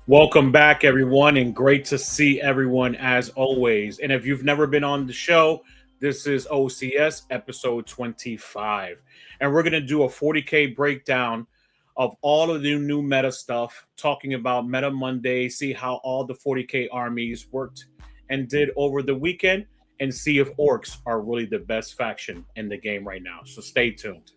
Welcome back, everyone, and great to see everyone as always. And if you've never been on the show, this is OCS episode 25. And we're going to do a 40K breakdown of all of the new meta stuff, talking about Meta Monday, see how all the 40K armies worked and did over the weekend, and see if orcs are really the best faction in the game right now. So stay tuned.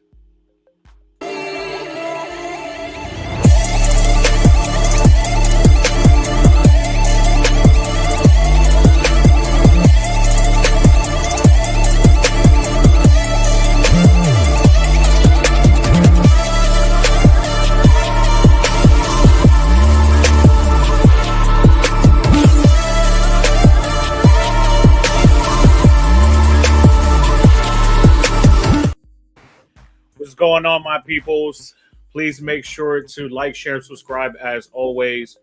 What's going on, my peoples? Please make sure to like, share, and subscribe as always.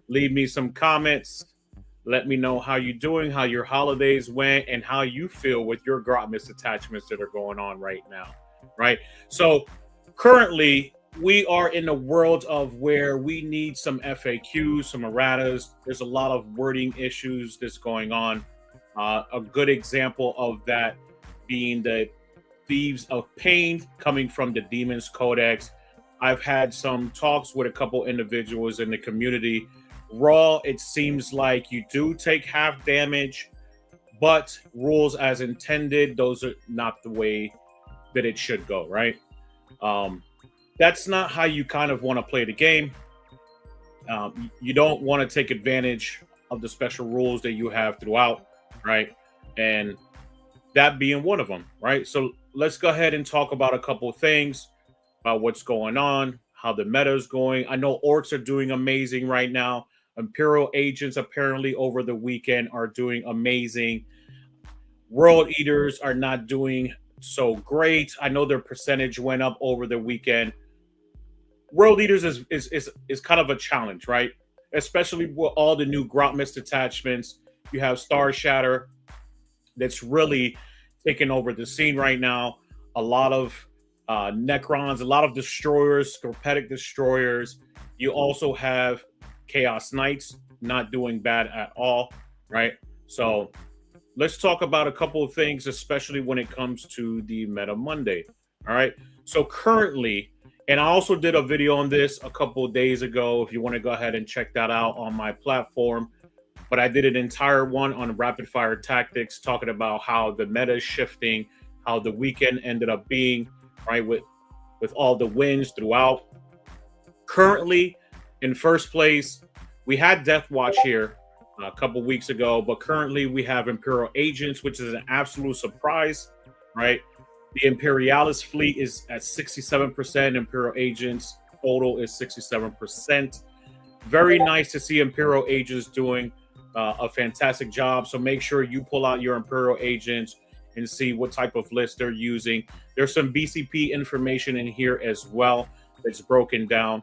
Leave me some comments. Let me know how you're doing, how your holidays went, and how you feel with your Grotmist attachments that are going on right now, right? So currently, we are in a world of where we need some FAQs, some erratas. There's a lot of wording issues that's going on. A good example of that being the Thieves of Pain coming from the Demons Codex. I've had some talks with a couple individuals in the community. Raw, it seems like you do take half damage, but rules as intended, those are not the way that it should go, right? That's not how you kind of want to play the game. You don't want to take advantage of the special rules that you have throughout, right? And that being one of them, right? So let's go ahead and talk about a couple of things about what's going on, how the meta is going. I know orcs are doing amazing right now. Imperial agents apparently over the weekend are doing amazing. World eaters are not doing so great. I know their percentage went up over the weekend. World eaters is kind of a challenge, right? Especially with all the new Grotmist attachments. You have Star Shatter that's really taking over the scene right now. A lot of Necrons, a lot of destroyers, Scorpetic destroyers. You also have Chaos Knights not doing bad at all, right? So let's talk about a couple of things, especially when it comes to the Meta Monday, all right? So currently, and I also did a video on this a couple of days ago, if you want to go ahead and check that out on my platform. But I did an entire one on rapid fire tactics, talking about how the meta is shifting, how the weekend ended up being, right, with all the wins throughout. Currently, in first place, we had Death Watch here a couple weeks ago, but currently we have Imperial Agents, which is an absolute surprise, right? The Imperialis fleet is at 67%. Imperial Agents total is 67%. Very nice to see Imperial Agents doing a fantastic job. So make sure you pull out your Imperial Agents and see what type of list they're using. There's some BCP information in here as well that's broken down.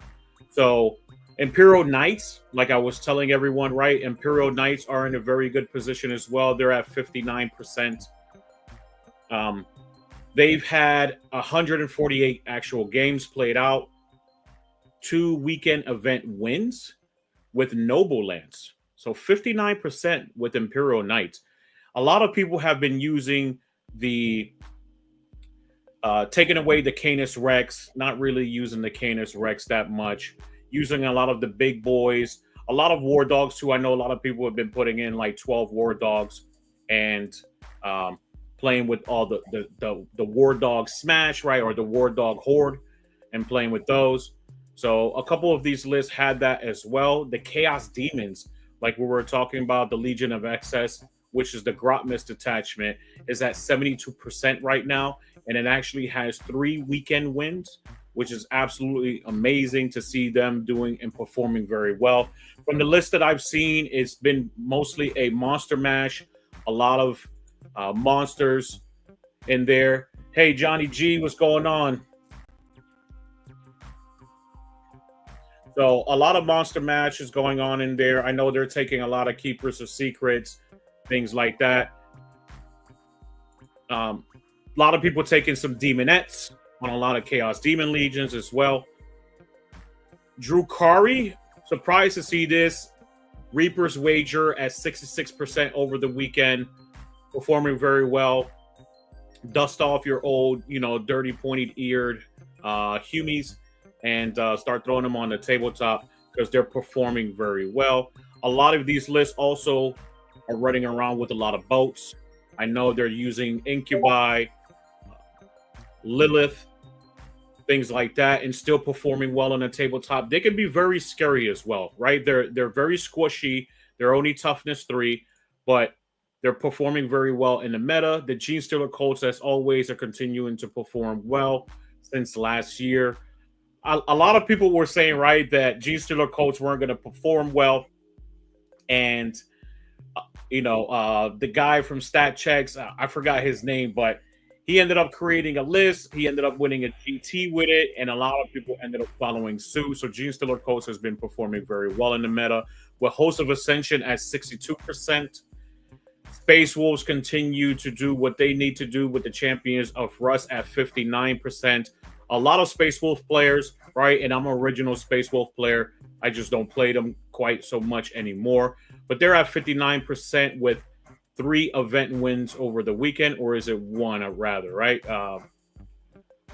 So Imperial Knights, like I was telling everyone, right? Imperial Knights are in a very good position as well. They're at 59%. They've had 148 actual games played out, 2 weekend event wins with Noble Lands. So 59% with Imperial Knights. A lot of people have been using the taking away the Canis Rex, not really using the Canis Rex that much, using a lot of the big boys, a lot of War Dogs too. I know a lot of people have been putting in like 12 War Dogs and playing with all the War Dog Smash, right, or the War Dog Horde, and playing with those. So a couple of these lists had that as well. The Chaos Demons, like we were talking about, the Legion of Excess, which is the Grotmist attachment, is at 72% right now. And it actually has 3 weekend wins, which is absolutely amazing to see them doing and performing very well. From the list that I've seen, it's been mostly a monster mash, a lot of monsters in there. Hey, Johnny G, what's going on? So a lot of monster matches going on in there. I know they're taking a lot of Keepers of Secrets, things like that. A lot of people taking some Demonettes on a lot of Chaos Demon Legions as well. Drukari, surprised to see this. Reaper's Wager at 66% over the weekend, performing very well. Dust off your old, dirty, pointed-eared Humies and start throwing them on the tabletop because they're performing very well. A lot of these lists also are running around with a lot of boats. I know they're using Incubi, Lilith, things like that, and still performing well on the tabletop. They can be very scary as well, right? They're very squishy. They're only toughness 3, but they're performing very well in the meta. The Gene Stealer Colts, as always, are continuing to perform well since last year. A lot of people were saying, right, that Gene Stealer Colts weren't going to perform well. And, the guy from Stat Checks, I forgot his name, but he ended up creating a list. He ended up winning a GT with it, and a lot of people ended up following suit. So Gene Stealer Colts has been performing very well in the meta, with Host of Ascension at 62%. Space Wolves continue to do what they need to do with the Champions of Rust at 59%. A lot of Space Wolf players, right? And I'm an original Space Wolf player. I just don't play them quite so much anymore. But they're at 59% with 3 event wins over the weekend, or is it 1 rather, right?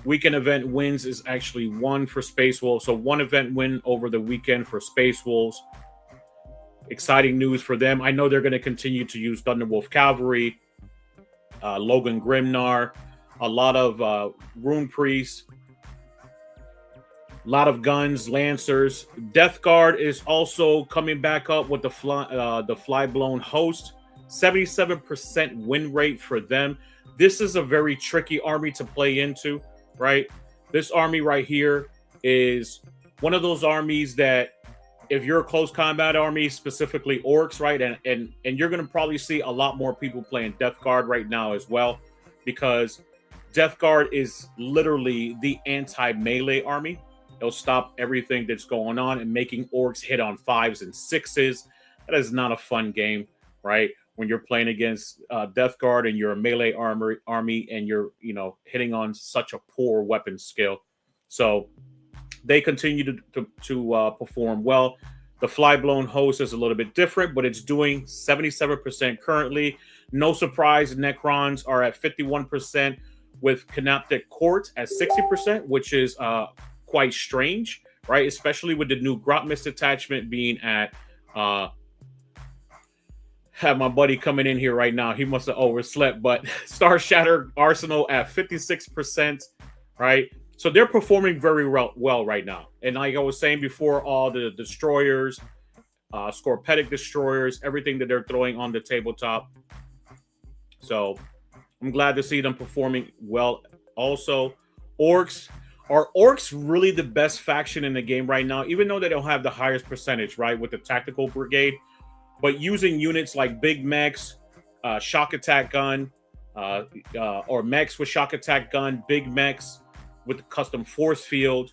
Weekend event wins is actually 1 for Space Wolves. So 1 event win over the weekend for Space Wolves. Exciting news for them. I know they're going to continue to use Thunderwolf Cavalry, Logan Grimnar, a lot of Rune Priests, a lot of guns, Lancers. Death Guard is also coming back up with the Flyblown Host. 77% win rate for them. This is a very tricky army to play into, right? This army right here is one of those armies that if you're a close combat army, specifically orcs, right? And you're going to probably see a lot more people playing Death Guard right now as well, because Death Guard is literally the anti-melee army. It'll stop everything that's going on and making orcs hit on 5s and 6s. That is not a fun game, right? When you're playing against Death Guard and you're a melee army and you're, hitting on such a poor weapon skill. So they continue to perform well. The Flyblown Host is a little bit different, but it's doing 77% currently. No surprise, Necrons are at 51% with Canoptic Court at 60%, which is quite strange, right? Especially with the new Grotmist attachment being at have my buddy coming in here right now. He must have overslept, but Star Shattered Arsenal at 56%, right? So they're performing very well right now. And like I was saying before, all the destroyers, Scorpetic destroyers, everything that they're throwing on the tabletop. So I'm glad to see them performing well. Also, Orcs. Are Orcs really the best faction in the game right now? Even though they don't have the highest percentage, right, with the Tactical Brigade. But using units like Big Mechs, Shock Attack Gun, or Mechs with Shock Attack Gun, Big Mechs with the custom force field,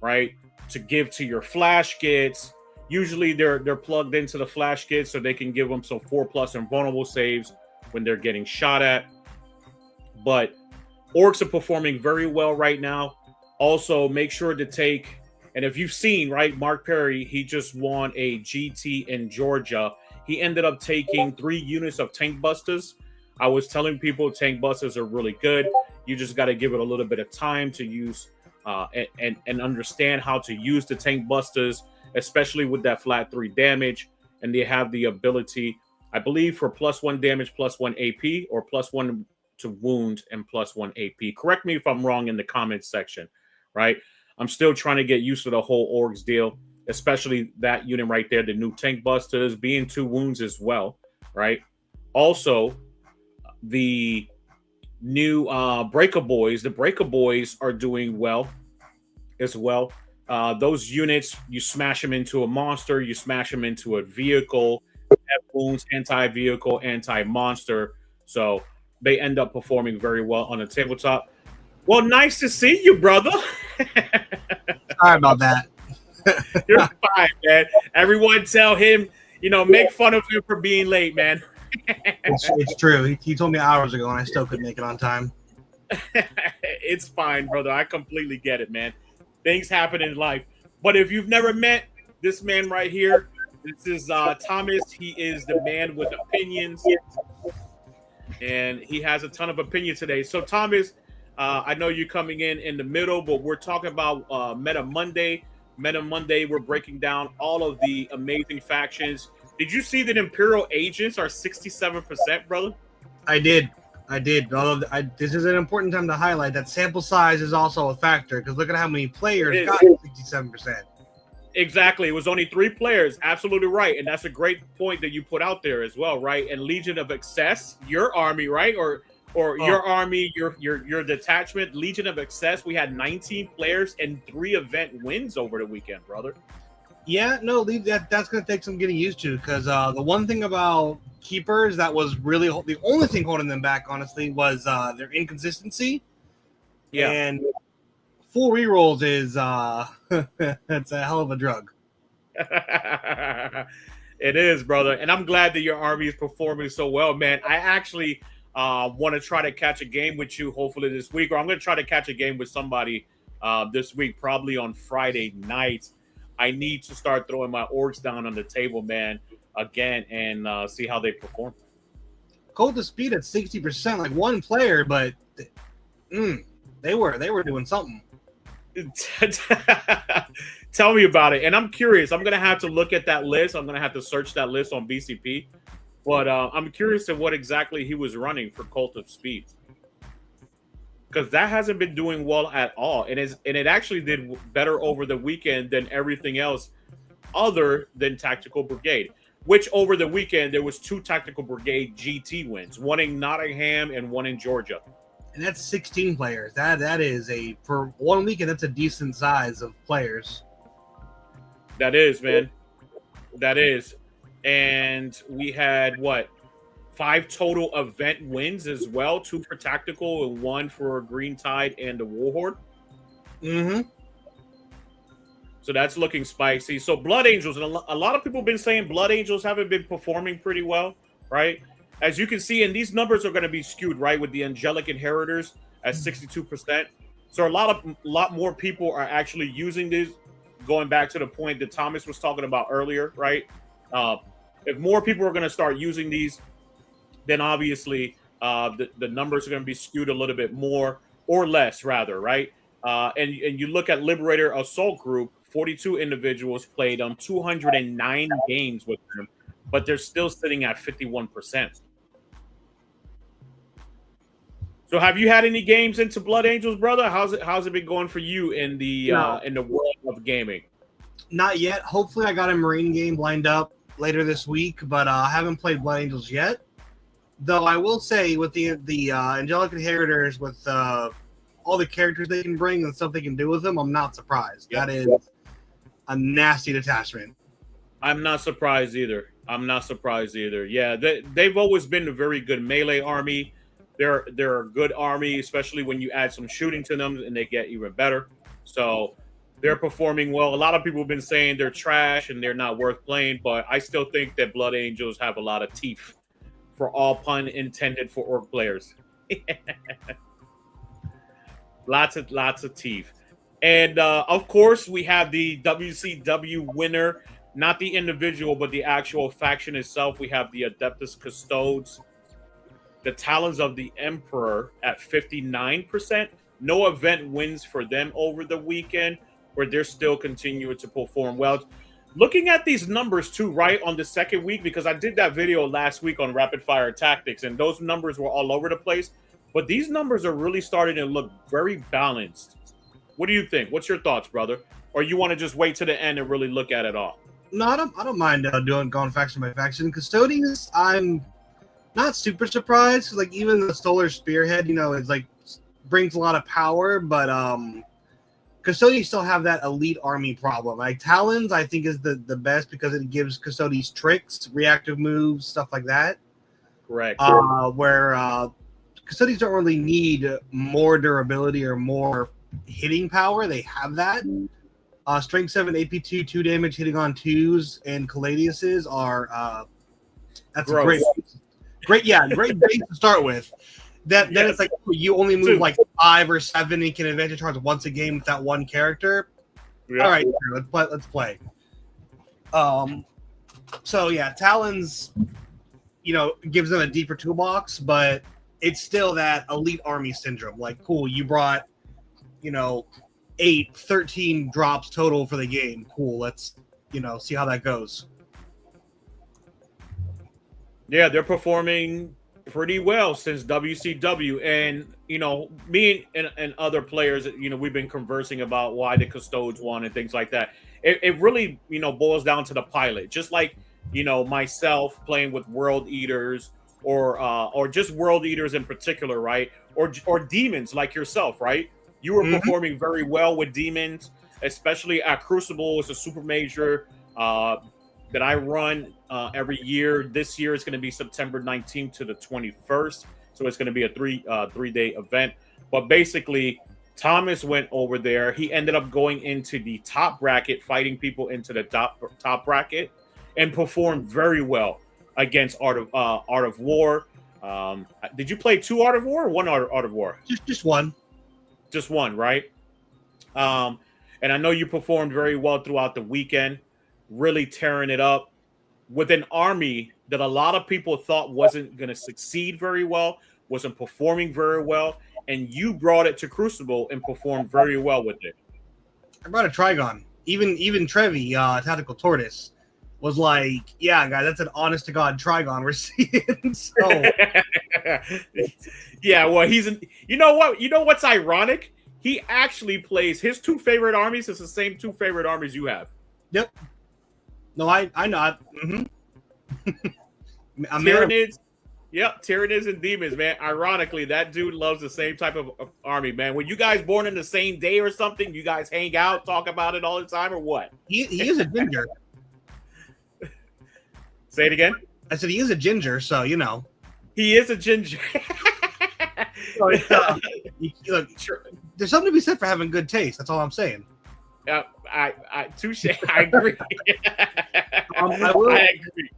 right, to give to your flash kits. Usually they're plugged into the flash kits so they can give them some 4+ invulnerable saves when they're getting shot at. But Orcs are performing very well right now. Also, make sure to take, and if you've seen, right, Mark Perry, he just won a GT in Georgia. He ended up taking 3 units of Tank Busters. I was telling people Tank Busters are really good. You just got to give it a little bit of time to use and understand how to use the Tank Busters, especially with that flat 3 damage. And they have the ability, I believe, for +1 damage, +1 AP, or +1 to wound and +1 AP. Correct me if I'm wrong in the comments section, right? I'm still trying to get used to the whole Orcs deal, especially that unit right there, the new Tank Busters, being 2 wounds as well, right? Also, the new Breaker Boys. The Breaker Boys are doing well as well. Those units, you smash them into a monster, you smash them into a vehicle, have wounds, anti-vehicle, anti-monster. So they end up performing very well on the tabletop. Well, nice to see you, brother. Sorry about that. You're fine, man. Everyone tell him, make fun of him for being late, man. It's true. He told me hours ago, and I still couldn't make it on time. It's fine, brother. I completely get it, man. Things happen in life. But if you've never met This man right here. This is Thomas. He is the man with opinions, and he has a ton of opinion today. So, Thomas, I know you're coming in the middle, but we're talking about Meta Monday. Meta Monday, we're breaking down all of the amazing factions. Did you see that Imperial agents are 67%, brother? I did. Although this is an important time to highlight that sample size is also a factor, because look at how many players got 67%. Exactly. It was only 3 players. Absolutely right. And that's a great point that you put out there as well, right? And Legion of Excess, your army, right? Or your army, your detachment, Legion of Excess, we had 19 players and 3 event wins over the weekend, brother. Yeah, no, that's going to take some getting used to, because the one thing about Keepers that was really the only thing holding them back, honestly, was their inconsistency. Yeah. And full rerolls is that's a hell of a drug. It is, brother. And I'm glad that your army is performing so well, man. I actually want to try to catch a game with you hopefully this week, or I'm going to try to catch a game with somebody this week, probably on Friday night. I need to start throwing my orcs down on the table, man, again, and see how they perform. Cult of Speed at 60%, like one player, but they were doing something. Tell me about it. And I'm curious. I'm going to have to look at that list. I'm going to have to search that list on BCP. But I'm curious to what exactly he was running for Cult of Speed, because that hasn't been doing well at all. And it actually did better over the weekend than everything else other than Tactical Brigade, which over the weekend there was 2 Tactical Brigade GT wins, one in Nottingham and one in Georgia. And that's 16 players. That is for one weekend, that's a decent size of players. That is, man. That is. And we had 5 total event wins as well, 2 for Tactical and 1 for Green Tide and the Warhorde. Mm-hmm. So that's looking spicy. So Blood Angels, and a lot of people have been saying Blood Angels haven't been performing pretty well, right? As you can see, and these numbers are going to be skewed, right, with the Angelic Inheritors at 62%. So a lot more people are actually using these, going back to the point that Thomas was talking about earlier, right? If more people are going to start using these, then obviously the numbers are going to be skewed a little bit more or less, rather, right? And you look at Liberator Assault Group, 42 individuals played on 209 games with them, but they're still sitting at 51%. So have you had any games into Blood Angels, brother? How's it been going for you in the world of gaming? Not yet. Hopefully I got a Marine game lined up later this week, but I haven't played Blood Angels yet. Though I will say with the Angelic Inheritors, with all the characters they can bring and stuff they can do with them, I'm not surprised. Yep. That is a nasty detachment. I'm not surprised either. Yeah, they've always been a very good melee army. They're a good army, especially when you add some shooting to them, and they get even better. So they're performing well. A lot of people have been saying they're trash and they're not worth playing, but I still think that Blood Angels have a lot of teeth, for all pun intended, for orc players. Lots of teeth. And of course, we have the WCW winner, not the individual, but the actual faction itself. We have the Adeptus Custodes, the Talons of the Emperor at 59%. No event wins for them over the weekend, where they're still continuing to perform well. Looking at these numbers too, right, on the second week, because I did that video last week on rapid fire tactics, and those numbers were all over the place. But these numbers are really starting to look very balanced. What do you think? What's your thoughts, brother? Or you want to just wait to the end and really look at it all? No, I don't mind going faction by faction. Custodians, I'm not super surprised, because like even the Solar Spearhead, it's like brings a lot of power, but Custodians still have that elite army problem. Like Talons, I think is the best because it gives Custodians tricks, reactive moves, stuff like that. Correct. Where Custodians don't really need more durability or more hitting power. They have that. Strength 7, AP2, 2 damage hitting on 2s, and Caladiuses are that's a great base to start with. Then it's like you only move like 5 or 7 and you can advantage charge once a game with that one character. Yeah. All right, let's play. So yeah, Talons, gives them a deeper toolbox, but it's still that elite army syndrome. Like, cool, you brought, 13 drops total for the game. Cool, let's, see how that goes. Yeah, they're performing pretty well since WCW, and me and other players, we've been conversing about why the Custodes won and things like that. It really boils down to the pilot, just like myself playing with World Eaters or just World Eaters in particular, right? Or demons like yourself, right? You were performing very well with demons, especially at Crucible. It's a super major that I run every year. This year it's going to be September 19th to the 21st. So it's going to be a three-day event. But basically, Thomas went over there. He ended up going into the top bracket, fighting people into the top bracket, and performed very well against Art of War. Did you play 2 Art of War or 1 Art of War? Just one. Just one, right? And I know you performed very well throughout the weekend, really tearing it up with an army that a lot of people thought wasn't going to succeed very well, wasn't performing very well, and you brought it to Crucible and performed very well with it. I brought a Trigon. Even Trevi, Tactical Tortoise, was like, yeah, guys, that's an honest to God Trigon we're seeing. So yeah, well, you know what's ironic? He actually plays his 2 favorite armies. It's the same 2 favorite armies you have. Yep. No, I know. Tyranids. Yep, Tyranids and Demons, man. Ironically, that dude loves the same type of army, man. When you guys born in the same day or something, you guys hang out, talk about it all the time, or what? He is a ginger. Say it again. I said he is a ginger, so he is a ginger. So look, there's something to be said for having good taste. That's all I'm saying. Touche. I agree. I agree.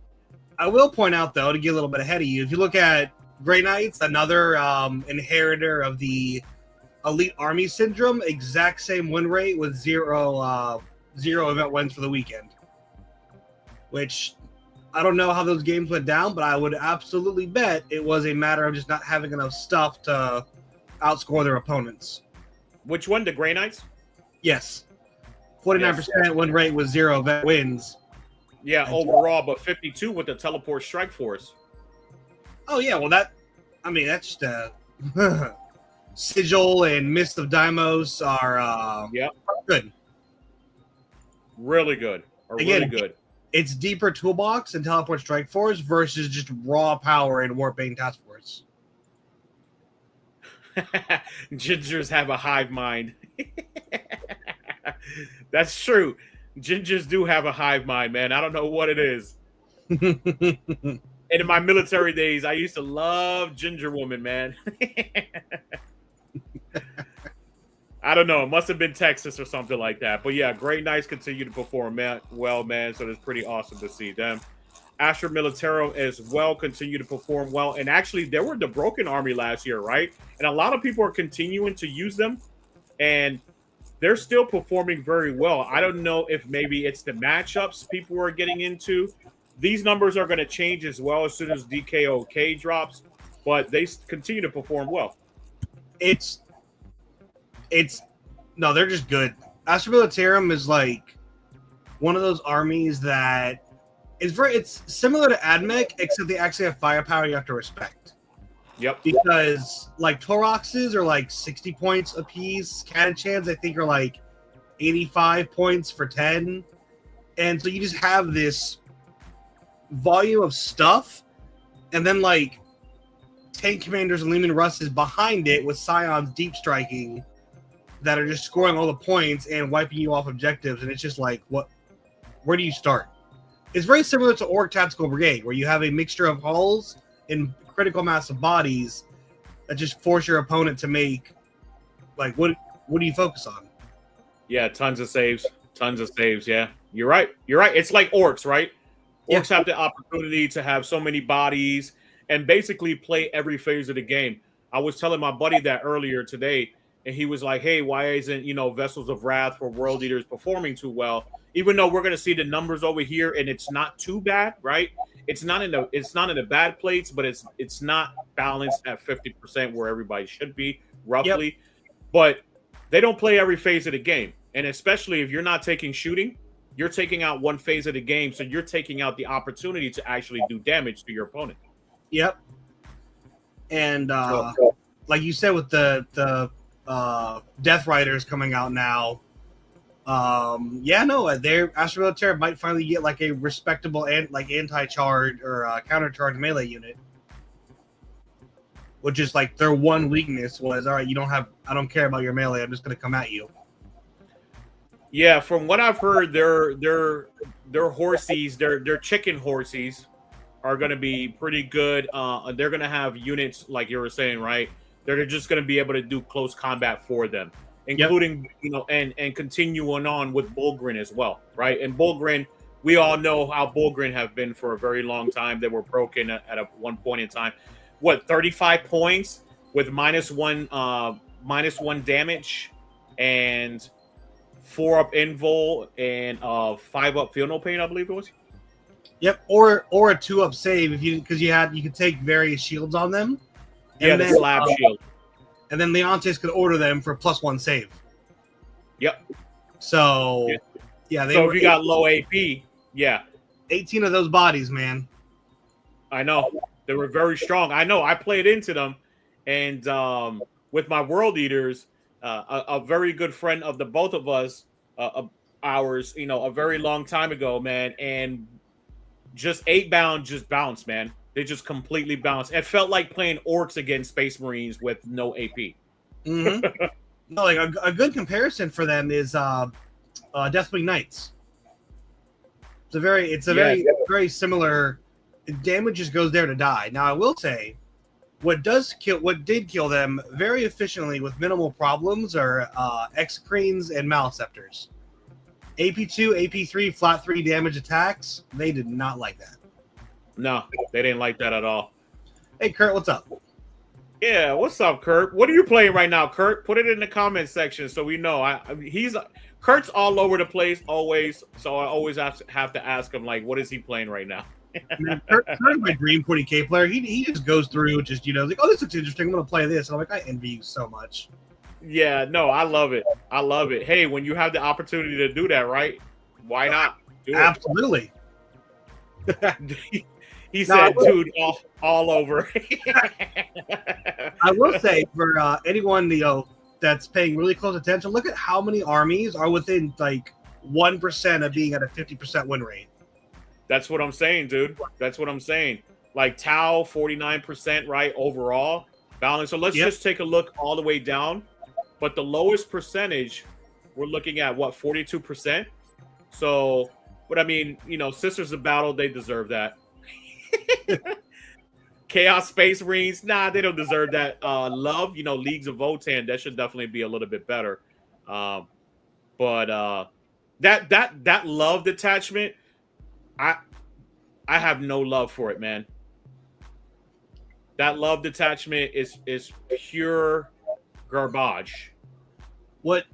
I will point out, though, to get a little bit ahead of you, if you look at Grey Knights, another inheritor of the elite army syndrome, exact same win rate with zero event wins for the weekend. Which I don't know how those games went down, but I would absolutely bet it was a matter of just not having enough stuff to outscore their opponents. Which one? The Grey Knights? Yes. 49% win rate with 0 event wins. Yeah, overall, but 52 with the Teleport Strike Force. Oh, yeah, well, that's just Sigil and Mist of Deimos are good. Really good. Really good. It's deeper toolbox and Teleport Strike Force versus just raw power in Warpbane Task Force. Gingers have a hive mind. That's true. Gingers do have a hive mind, man. I don't know what it is. And in my military days, I used to love Ginger Woman, man. I don't know. It must have been Texas or something like that. But yeah, Grey Knights continue to perform well, man. So it's pretty awesome to see them. Astra Militarum as well continue to perform well. And actually, they were the Broken Army last year, right? And a lot of people are continuing to use them. And they're still performing very well. I don't know if maybe it's the matchups people are getting into. These numbers are going to change as well as soon as DKOK drops. But they continue to perform well. No, they're just good. Astra Militarum is like one of those armies that it's similar to AdMech, except they actually have firepower you have to respect. Yep. Because like Toroxes are like 60 points a piece. Catachans, I think, are like 85 points for 10. And so you just have this volume of stuff, and then like Tank Commanders and Lehman Russ is behind it with Scions deep striking that are just scoring all the points and wiping you off objectives. And it's just like, where do you start? It's very similar to Orc Tactical Brigade, where you have a mixture of hulls and critical mass of bodies that just force your opponent to make, like, what do you focus on? Yeah, tons of saves. Yeah, you're right. It's like Orcs, right? Orcs have the opportunity to have so many bodies and basically play every phase of the game. I was telling my buddy that earlier today. and he was like, "Hey, why isn't Vessels of Wrath for World Eaters performing too well? Even though we're going to see the numbers over here, and it's not too bad, right? It's not in the bad plates, but it's not balanced at 50% where everybody should be roughly. Yep. But they don't play every phase of the game, and especially if you're not taking shooting, you're taking out one phase of the game, so you're taking out the opportunity to actually do damage to your opponent. Yep. And like you said, with the Death Riders coming out now, their Astro Militaire might finally get like a respectable and like anti-charge or counter-charge melee unit, which is like their one weakness was, all right, I don't care about your melee, I'm just going to come at you. Yeah, from what I've heard, their horsies, their chicken horsies are going to be pretty good. They're going to have units like you were saying, right? They're just going to be able to do close combat for them, including and continuing on with Bullgrin as well, right? And Bullgrin, we all know how Bullgrin have been for a very long time. They were broken at one point in time. What, 35 points with -1 damage and 4 up invul and 5 up feel no pain, I believe it was. Yep, or a 2 up save you could take various shields on them. And the slab shield. And then Leontes could order them for +1 save. Yep. So so if you got low AP, 18 of those bodies, man. I know. They were very strong. I know. I played into them, and with my World Eaters, a very good friend of the both of us, ours, a very long time ago, man, and just 8-bound just bounced, man. They just completely bounced. It felt like playing orcs against Space Marines with no AP. Mm-hmm. No, like a good comparison for them is Deathwing Knights. It's a very similar. Damage just goes there to die. Now I will say, what did kill them very efficiently with minimal problems are Exocrines and Maleceptors. AP2, AP3, flat 3 damage attacks. They did not like that. No, they didn't like that at all. Hey, Kurt, what's up? Yeah, what's up, Kurt? What are you playing right now, Kurt? Put it in the comment section so we know. Kurt's all over the place always, so I always have to ask him, like, what is he playing right now? Man, Kurt's my dream 40K player. He just goes through just like, oh, this looks interesting. I'm gonna play this. And I'm like, I envy you so much. Yeah, no, I love it. I love it. Hey, when you have the opportunity to do that, right? Why not? Do Absolutely. He said, dude, all over. I will say, for anyone that's paying really close attention, look at how many armies are within like 1% of being at a 50% win rate. That's what I'm saying, dude. That's what I'm saying. Like Tau, 49%, right, overall balance. So let's just take a look all the way down. But the lowest percentage, we're looking at, what, 42%? So, but I mean, Sisters of Battle, they deserve that. Chaos Space Marines, nah, they don't deserve that. Love, Leagues of Votann, that should definitely be a little bit better. But that love detachment, I have no love for it, man. That love detachment is pure garbage. What?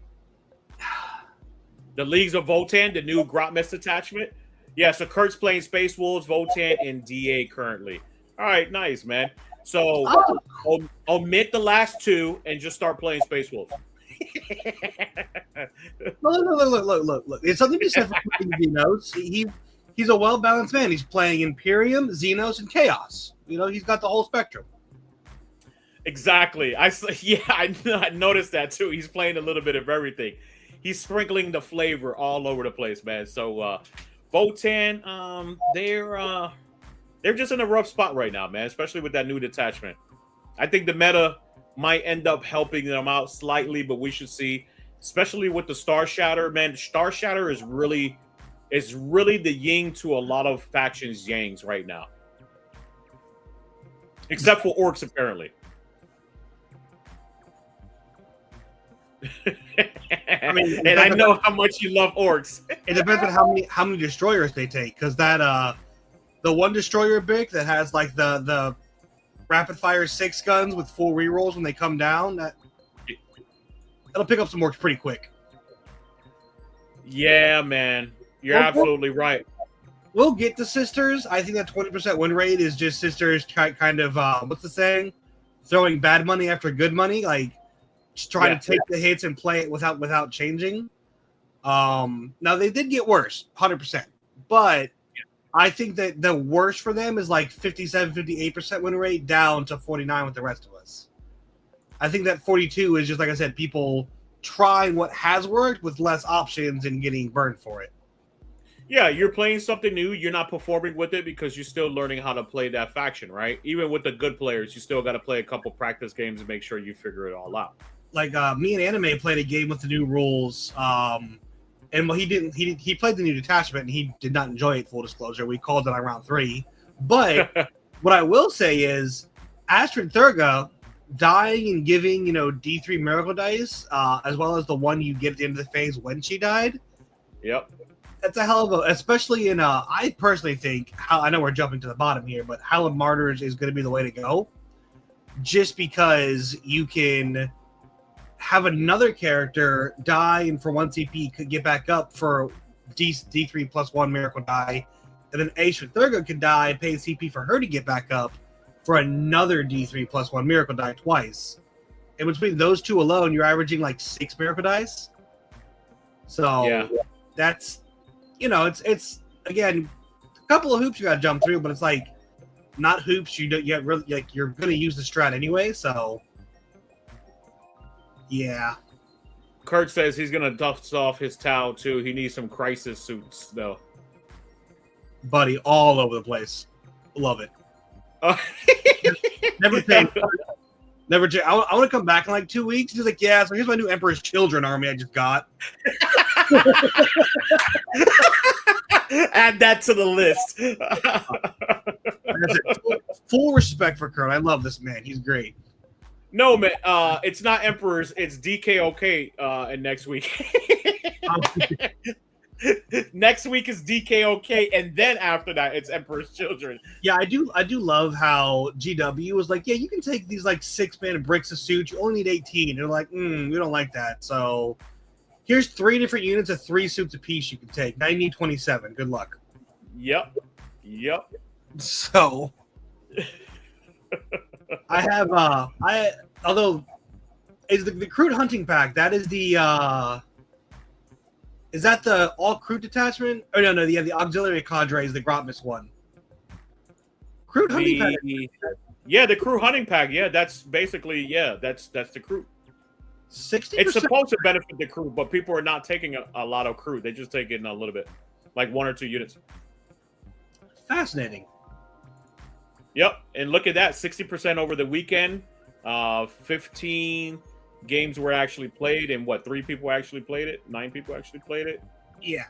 The Leagues of Votann, the new Grotmist attachment. Yeah, so Kurt's playing Space Wolves, Votann, and DA currently. All right, nice, man. So omit the last two and just start playing Space Wolves. Look. It's something to be said for Xenos. He's a well-balanced man. He's playing Imperium, Xenos, and Chaos. He's got the whole spectrum. Exactly. I noticed that too. He's playing a little bit of everything. He's sprinkling the flavor all over the place, man. So Votann, they're just in a rough spot right now, man, especially with that new detachment. I think the meta might end up helping them out slightly, but we should see, especially with the Star Shatter, man. Star Shatter is really the yin to a lot of factions' yangs right now. Except for orcs, apparently. I mean, and I know how much you love orcs. It depends on how many destroyers they take, because that the one destroyer big that has like the rapid fire 6 guns with full rerolls when they come down. it'll pick up some work pretty quick. Yeah, man, you're absolutely right. We'll get to Sisters. I think that 20% win rate is just Sisters kind of what's the saying? Throwing bad money after good money, like just trying to take the hits and play it without changing. Now they did get worse, 100%, but I think that the worst for them is like 57, 58% win rate down to 49 with the rest of us. I think that 42 is just, like I said, people trying what has worked with less options and getting burned for it. Yeah, you're playing something new. You're not performing with it because you're still learning how to play that faction, right? Even with the good players, you still got to play a couple practice games and make sure you figure it all out. Like me and Anime played a game with the new rules, and well, he played the new detachment and he did not enjoy it. Full disclosure, we called it on round 3. But what I will say is, Astrid Thurga dying and giving D3 miracle dice, as well as the one you get at the end of the phase when she died. Yep. That's a hell of a, especially in I personally think, I know we're jumping to the bottom here, but Howlin' Martyrs is going to be the way to go, just because you can have another character die and for 1 CP could get back up for D3 plus 1 miracle die, and then Astrid Thurga could die, pay CP for her to get back up for another D3 plus 1 miracle die twice. And between those two alone, you're averaging like 6 miracle dice. So that's, it's again a couple of hoops you got to jump through, but it's like not hoops you don't yet really, like, you're going to use the strat anyway. So yeah. Kurt says he's going to dust off his towel too. He needs some crisis suits though. Buddy, all over the place. Love it. Never change. Never change. I want to come back in like 2 weeks. He's like, yeah, so here's my new Emperor's Children army I just got. Add that to the list. That's it. Full respect for Kurt. I love this man. He's great. No, man. It's not Emperors. It's DKOK and next week. Next week is DKOK, and then after that, it's Emperor's Children. Yeah, I do love how GW was like, yeah, you can take these like 6-man bricks of suits. You only need 18. They're like, we don't like that. So here's 3 different units of 3 suits apiece you can take. Now you need 27. Good luck. Yep. So I have although is the crude hunting pack, that is the is that the all crude detachment? Oh no, the auxiliary cadre is the Grotmus one. Crude hunting pack. Yeah, the crew hunting pack. Yeah, that's basically that's the crew. 60%. It's supposed to benefit the crew, but people are not taking a lot of crew. They just take in a little bit, like 1 or 2 units. Fascinating. Yep, and look at that, 60% over the weekend. 15 games were actually played, and 3 people actually played it? 9 people actually played it? Yeah.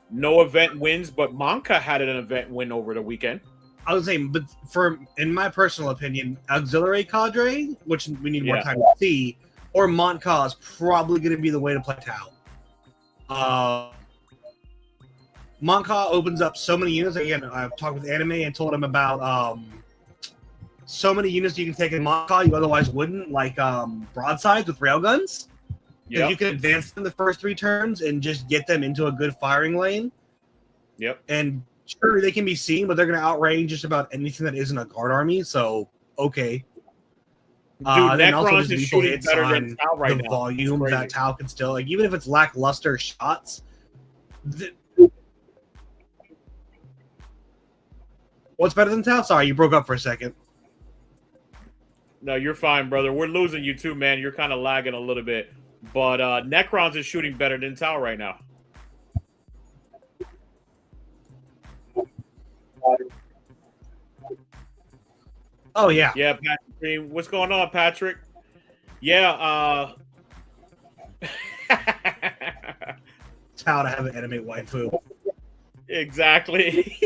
No event wins, but Manka had an event win over the weekend. I was saying, but in my personal opinion, auxiliary cadre, which we need more time to see, or Montka is probably going to be the way to play Tau. Montka opens up so many units. Again, I've talked with Anime and told him about so many units you can take in Montka you otherwise wouldn't, like broadsides with railguns. Yeah, you can advance them the first 3 turns and just get them into a good firing lane. Yep. And sure, they can be seen, but they're going to outrange just about anything that isn't a guard army. So, okay. Dude, Necrons is shooting better than Tau right now. The volume that Tau can still, like, even if it's lackluster shots. What's better than Tau? Sorry, you broke up for a second. No, you're fine, brother. We're losing you too, man. You're kind of lagging a little bit. But Necrons is shooting better than Tau right now. Oh, yeah. Yeah, Patrick. What's going on, Patrick? Yeah. Tau to have an anime waifu. Exactly.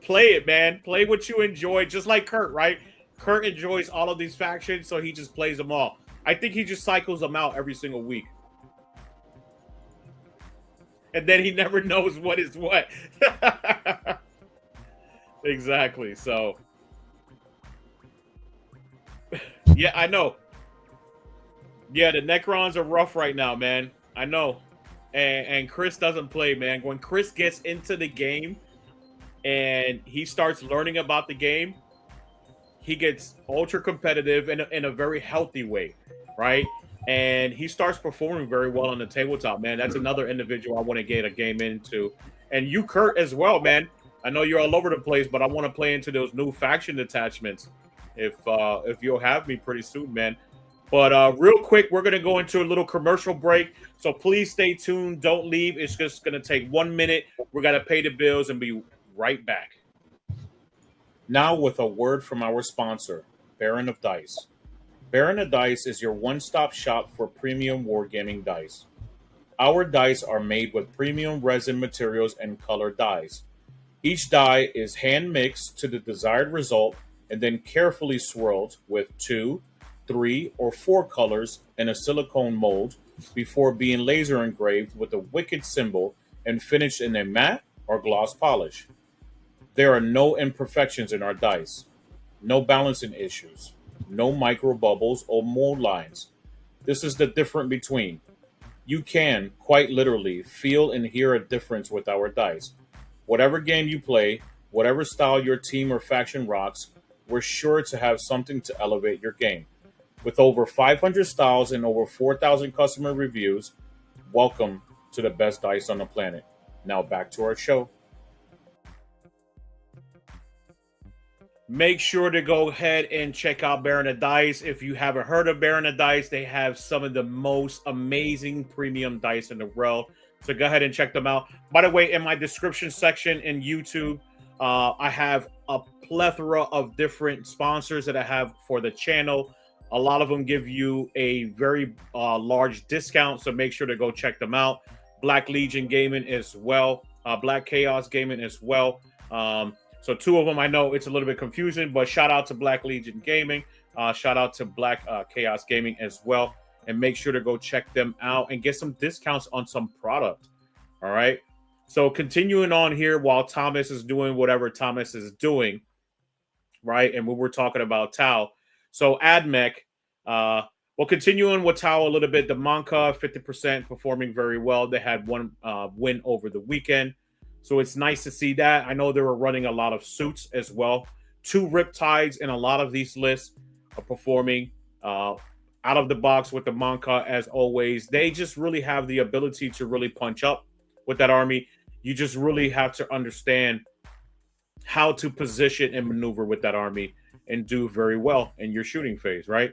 Play it, man. Play what you enjoy, just like Kurt, right? Kurt enjoys all of these factions, so he just plays them all. I think he just cycles them out every single week. And then he never knows what is what. Exactly. So, yeah, I know. Yeah, the Necrons are rough right now, man. I know. And Chris doesn't play, man. When Chris gets into the game and he starts learning about the game, he gets ultra competitive in a very healthy way, right? And he starts performing very well on the tabletop, man. That's another individual I want to get a game into. And you, Kurt, as well, man. I know you're all over the place, but I want to play into those new faction detachments if you'll have me pretty soon, man. But real quick, we're going to go into a little commercial break. So please stay tuned. Don't leave. It's just going to take 1 minute. We're going to pay the bills and be right back. Now with a word from our sponsor, Baron of Dice. Baron of Dice is your one-stop shop for premium wargaming dice. Our dice are made with premium resin materials and colored dyes. Each die is hand-mixed to the desired result and then carefully swirled with 2, 3, or 4 colors in a silicone mold before being laser engraved with a wicked symbol and finished in a matte or gloss polish. There are no imperfections in our dice, no balancing issues, no micro bubbles or mold lines. This is the difference between. You can, quite literally, feel and hear a difference with our dice. Whatever game you play, whatever style your team or faction rocks, we're sure to have something to elevate your game. With over 500 styles and over 4,000 customer reviews, welcome to the best dice on the planet. Now back to our show. Make sure to go ahead and check out Baron of Dice. If you haven't heard of Baron of Dice, they have some of the most amazing premium dice in the world. So go ahead and check them out. By the way, in my description section in YouTube, I have a plethora of different sponsors that I have for the channel. A lot of them give you a very large discount, so make sure to go check them out. Black Legion Gaming as well. Black Chaos Gaming as well. So 2 of them, I know it's a little bit confusing, but shout out to Black Legion Gaming. Shout out to Black Chaos Gaming as well. And make sure to go check them out and get some discounts on some product. All right. So continuing on here while Thomas is doing whatever Thomas is doing, right? And we were talking about Tau. So AdMech, we'll continue on with Tau a little bit. The Monka, 50% performing very well. They had 1 win over the weekend. So it's nice to see that. I know they were running a lot of suits as well. 2 Riptides in a lot of these lists are performing out of the box with the Monka as always. They just really have the ability to really punch up with that army. You just really have to understand how to position and maneuver with that army and do very well in your shooting phase, right?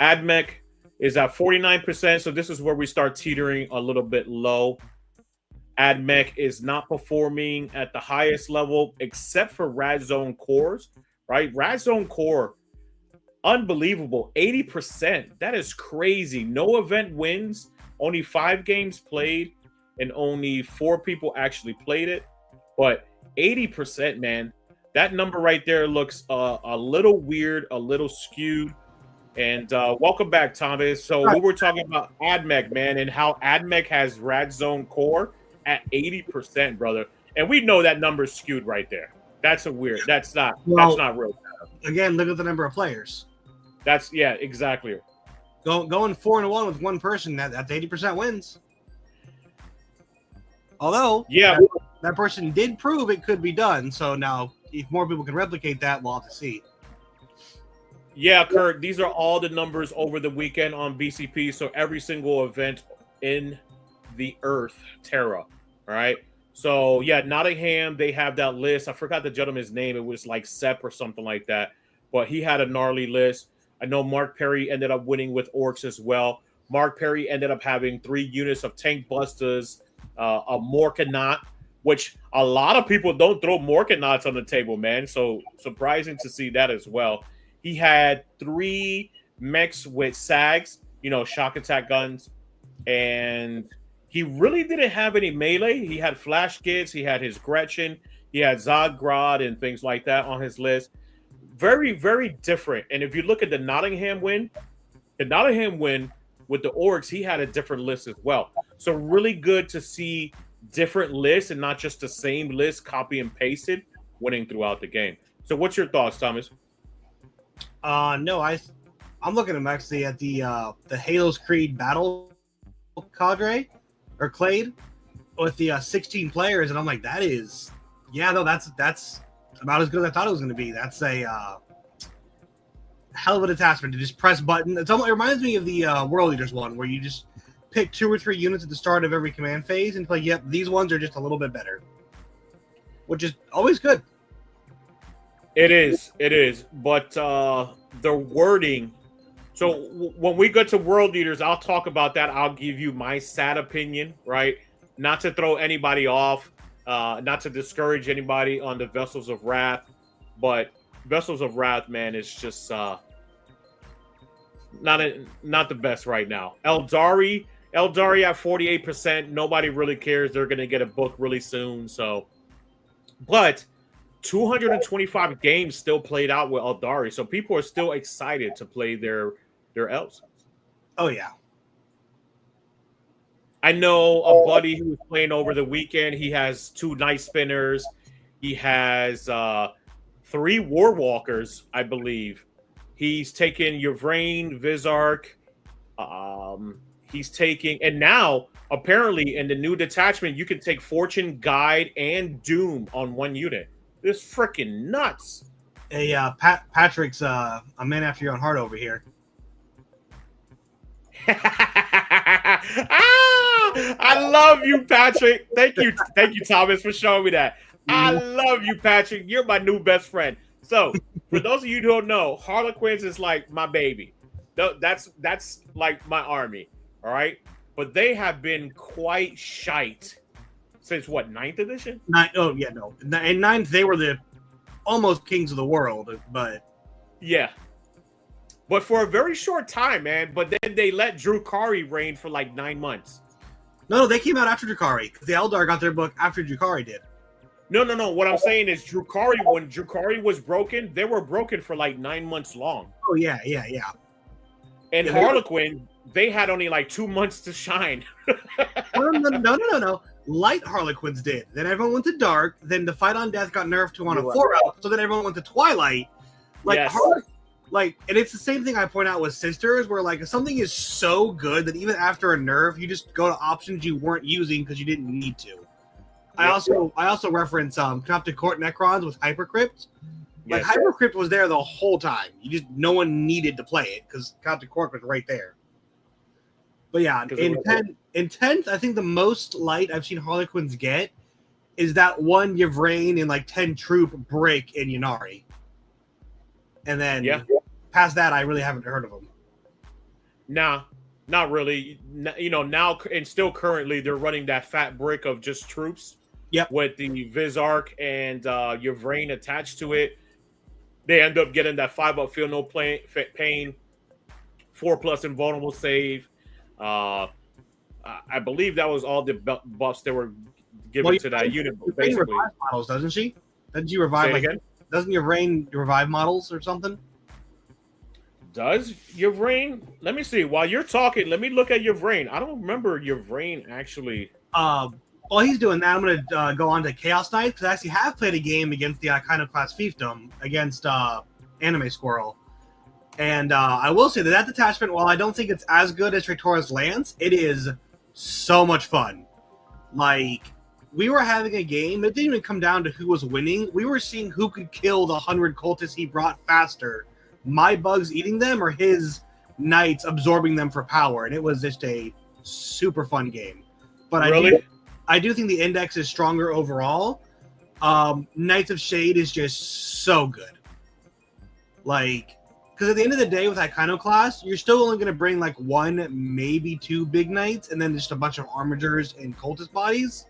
AdMech is at 49%, so this is where we start teetering a little bit low. AdMech is not performing at the highest level except for Rad Zone cores, right? Rad Zone core, unbelievable, 80%. That is crazy. No event wins, only 5 games played, and only 4 people actually played it. But 80%, man, that number right there looks a little weird, a little skewed. And welcome back, Thomas. So we were talking about AdMech, man, and how AdMech has Rad Zone core at 80%, brother. And we know that number's skewed right there. That's not real. Again, look at the number of players. Yeah, exactly. Going 4-1 with 1 person, that's 80% wins. Although, yeah, that person did prove it could be done. So now, if more people can replicate that, we'll have to see. Yeah, Kurt, these are all the numbers over the weekend on BCP. So every single event in the Earth, Terra, right? So yeah, Nottingham, they have that list. I forgot the gentleman's name. It was like Sepp or something like that. But he had a gnarly list. I know Mark Perry ended up winning with Orcs as well. Mark Perry ended up having 3 units of Tank Busters, a Morkanaut, which a lot of people don't throw Morkanauts on the table, man. So surprising to see that as well. He had 3 mechs with SAGs, shock attack guns, and he really didn't have any melee. He had flash kits, he had his Gretchen, he had Zodgrod and things like that on his list. Very, very different. And if you look at the Nottingham win with the Orcs, he had a different list as well. So really good to see different lists and not just the same list copy and pasted winning throughout the game. So what's your thoughts, Thomas? No, I'm looking actually at the Halo's Creed Battle cadre or Clade with the 16 players, and I'm like, that's about as good as I thought it was going to be. That's a hell of a detachment to just press button. It reminds me of the World Leaders one, where you just pick 2 or 3 units at the start of every command phase and play. Yep, these ones are just a little bit better, which is always good. It is, but the wording. So when we go to World Leaders, I'll talk about that. I'll give you my sad opinion, right? Not to throw anybody off, not to discourage anybody on the Vessels of Wrath, but Vessels of Wrath, man, is just not the best right now. Eldari at 48%. Nobody really cares. They're going to get a book really soon. So, but 225 games still played out with Eldari, so people are still excited to play their elves. Oh yeah. I know a buddy who was playing over the weekend. He has 2 Night Spinners. He has 3 War Walkers, I believe. He's taken Yvraine, Vizark. He's taking, and now apparently in the new detachment, you can take Fortune, Guide, and Doom on one unit. This freaking nuts. Hey, Patrick's a man after your own heart over here. I love you, Patrick. Thank you, Thomas, for showing me that. I love you, Patrick. You're my new best friend. So, for those of you who don't know, Harlequins is like my baby. That's like my army. All right, but they have been quite shite since what, 9th edition? Oh yeah, no. In 9th they were the almost kings of the world, but yeah. But for a very short time, man. But then they let Drukhari reign for like 9 months. No, they came out after Drukhari because the Eldar got their book after Drukhari did. No. What I'm saying is Drukhari, when Drukhari was broken, they were broken for like 9 months long. Oh yeah. And yeah, Harlequin, they had only like 2 months to shine. No. Light Harlequins did. Then everyone went to Dark. Then the Fight on Death got nerfed to on a 4-out. So then everyone went to Twilight. Yes. And it's the same thing I point out with Sisters, where like if something is so good that even after a nerf, you just go to options you weren't using because you didn't need to. Yep. I also reference Canoptic Court Necrons with Hypercrypt. Like Hypercrypt was there the whole time. No one needed to play it because Canoptic Court was right there. But yeah, in 10th, I think the most light I've seen Harlequins get is that one Yvraine in like 10 troop break in Ynnari. And then past that, I really haven't heard of them. Nah, not really. You know, now and still currently they're running that fat brick of just troops. Yep. With the Vizark and Yvraine attached to it. They end up getting that 5-up feel no pain, 4+ invulnerable save. I believe that was all the buffs that were given to that unit. Basically, revive models, doesn't she? Doesn't she revive again? Doesn't Yvraine revive models or something? Does Yvraine? Let me see. While you're talking, let me look at Yvraine. I don't remember Yvraine actually. While he's doing that, I'm going to go on to Chaos Knights because I actually have played a game against the Iconoclast Fiefdom against Anime Squirrel. And I will say that detachment, while I don't think it's as good as Traitora's Lance, it is so much fun. Like, we were having a game, it didn't even come down to who was winning. We were seeing who could kill the 100 cultists he brought faster. My bugs eating them or his knights absorbing them for power. And it was just a super fun game. But I do think the index is stronger overall. Knights of Shade is just so good. Like, because at the end of the day with Iconoclast, you're still only going to bring like 1, maybe 2 big knights and then just a bunch of armigers and cultist bodies.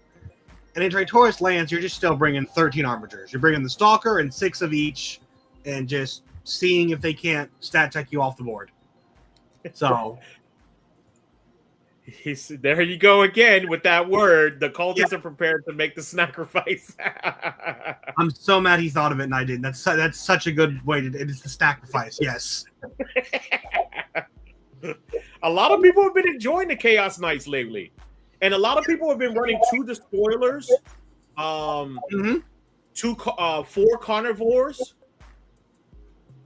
And in Traitora's Lance, you're just still bringing 13 armigers. You're bringing the Stalker and 6 of each and just seeing if they can't stat check you off the board. So... there you go again with that word. The cultists are prepared to make the sacrifice. I'm so mad he thought of it and I didn't. That's such a good way to. It's the sacrifice. Yes. A lot of people have been enjoying the Chaos Knights lately, and a lot of people have been running 2 Despoilers, 4 Carnivores,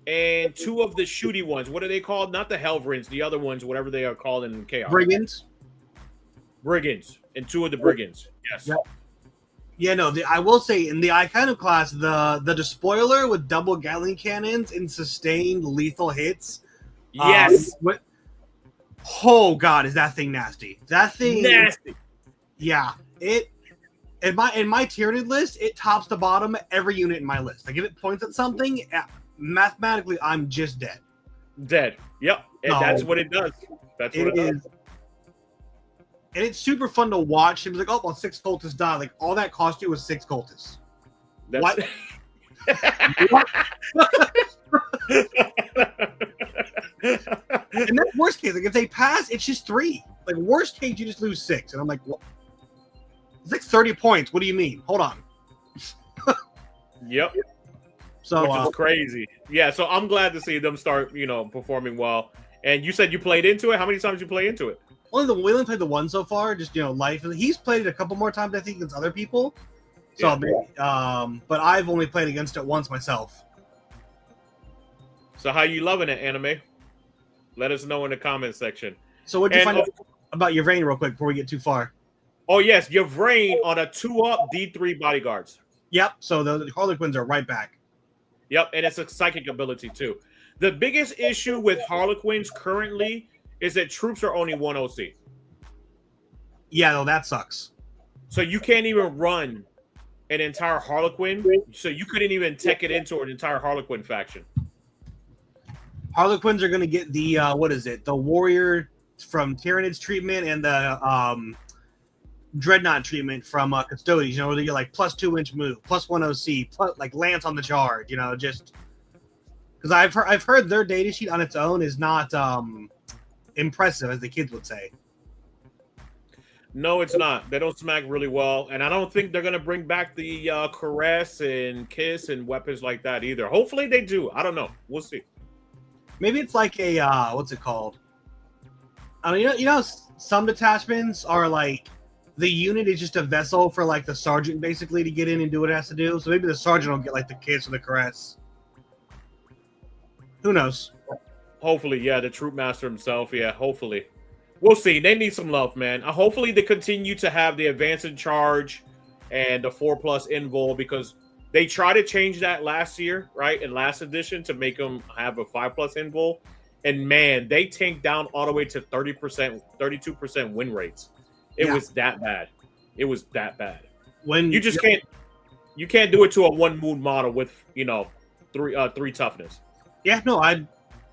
and 2 of the shooty ones. What are they called? Not the Helverins, the other ones, whatever they are called in Chaos. Brigands. Brigands, and 2 of the Brigands. Yes. Yep. Yeah, no. I will say in the Iconic class, the despoiler with double Gatling cannons and sustained lethal hits. Yes. Oh God, is that thing nasty? That thing nasty. Yeah, it in my tiered list, it tops the bottom every unit in my list. Like if it points at something, mathematically, I'm just dead. Dead. Yep. And that's what it does. That's what it is. And it's super fun to watch. It was like, oh, well, 6 cultists died. Like all that cost you was 6 cultists. What? And that's worst case. Like if they pass, it's just 3. Like worst case, you just lose 6. And I'm like, what? It's like 30 points. What do you mean? Hold on. Yep. So which is crazy. Yeah. So I'm glad to see them start, performing well. And you said you played into it. How many times you play into it? We only played the one so far. Just life. He's played it a couple more times, I think, against other people. So, yeah. But I've only played against it once myself. So how you loving it, Anime? Let us know in the comment section. So what did you find out about your Yvrain real quick before we get too far? Oh, yes. Yvrain on a 2-up D3 bodyguards. Yep. So the Harlequins are right back. Yep. And it's a psychic ability, too. The biggest issue with Harlequins currently is that troops are only 1 OC. Yeah, no, that sucks. So you can't even run an entire Harlequin. So you couldn't even tech it into an entire Harlequin faction. Harlequins are going to get the, the Warrior from Tyranids treatment and the Dreadnought treatment from Custodians. They get like plus 2-inch move, plus 1 OC, plus like Lance on the charge, just because I've heard their data sheet on its own is not impressive, as the kids would say. No, it's not. They don't smack really well, and I don't think they're going to bring back the caress and kiss and weapons like that either. Hopefully they do. I don't know. We'll see. Maybe it's like a what's it called? I mean, some detachments are like the unit is just a vessel for like the sergeant basically to get in and do what it has to do. So maybe the sergeant will get like the kiss or the caress. Who knows? Hopefully, yeah, the troop master himself. Yeah, hopefully. We'll see. They need some love, man. Hopefully they continue to have the advance in charge and the 4+ invul, because they tried to change that last year, right? In last edition to make them have a 5+ invul. And man, they tanked down all the way to 30%, 32% win rates. It was that bad. It was that bad. When you just can't do it to a 1 moon model with, 3 toughness. Yeah, no, I'm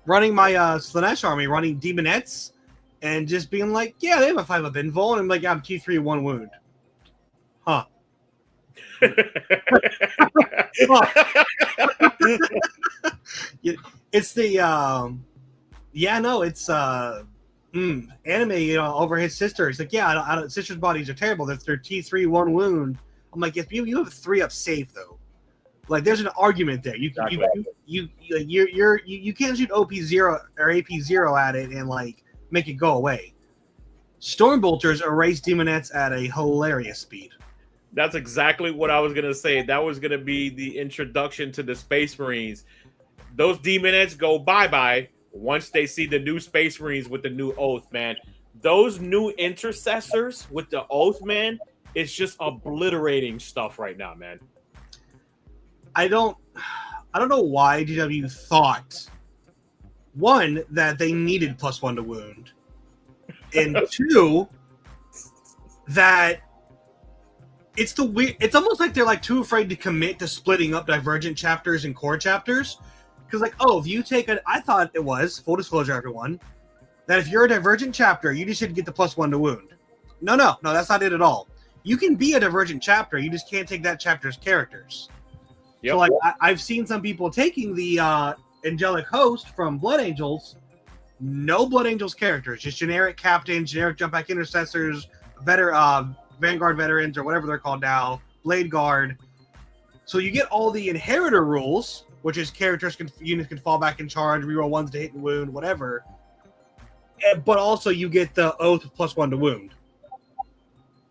running my Slanesh army, running Demonettes, and just being like, yeah, they have a 5-up invul, and I'm like, I'm T3 1 wound. Huh. It's the it's Anime, over his sister. He's like, yeah, I don't, sister's bodies are terrible. That's their T3 1 wound. I'm like, yes, you have a 3-up save though. Like, there's an argument there. You can't shoot OP0 or AP0 at it and like make it go away. Stormbolters erase Demonettes at a hilarious speed. That's exactly what I was gonna say. That was gonna be the introduction to the Space Marines. Those Demonettes go bye-bye once they see the new Space Marines with the new Oath, man. Those new intercessors with the Oath, man, it's just obliterating stuff right now, man. I don't know why GW thought, one, that they needed +1 to wound, and 2, that it's almost like they're like too afraid to commit to splitting up divergent chapters and core chapters. Because if you take I thought it was, full disclosure everyone, that if you're a divergent chapter, you just should get the +1 to wound. No, that's not it at all. You can be a divergent chapter, you just can't take that chapter's characters. Yep. So I've seen some people taking the Angelic Host from Blood Angels, no Blood Angels characters, just generic captains, generic jump back intercessors, Vanguard veterans, or whatever they're called now, Blade Guard. So you get all the inheritor rules, which is units can fall back in charge, reroll 1s to hit and wound, whatever. But also you get the Oath +1 to wound.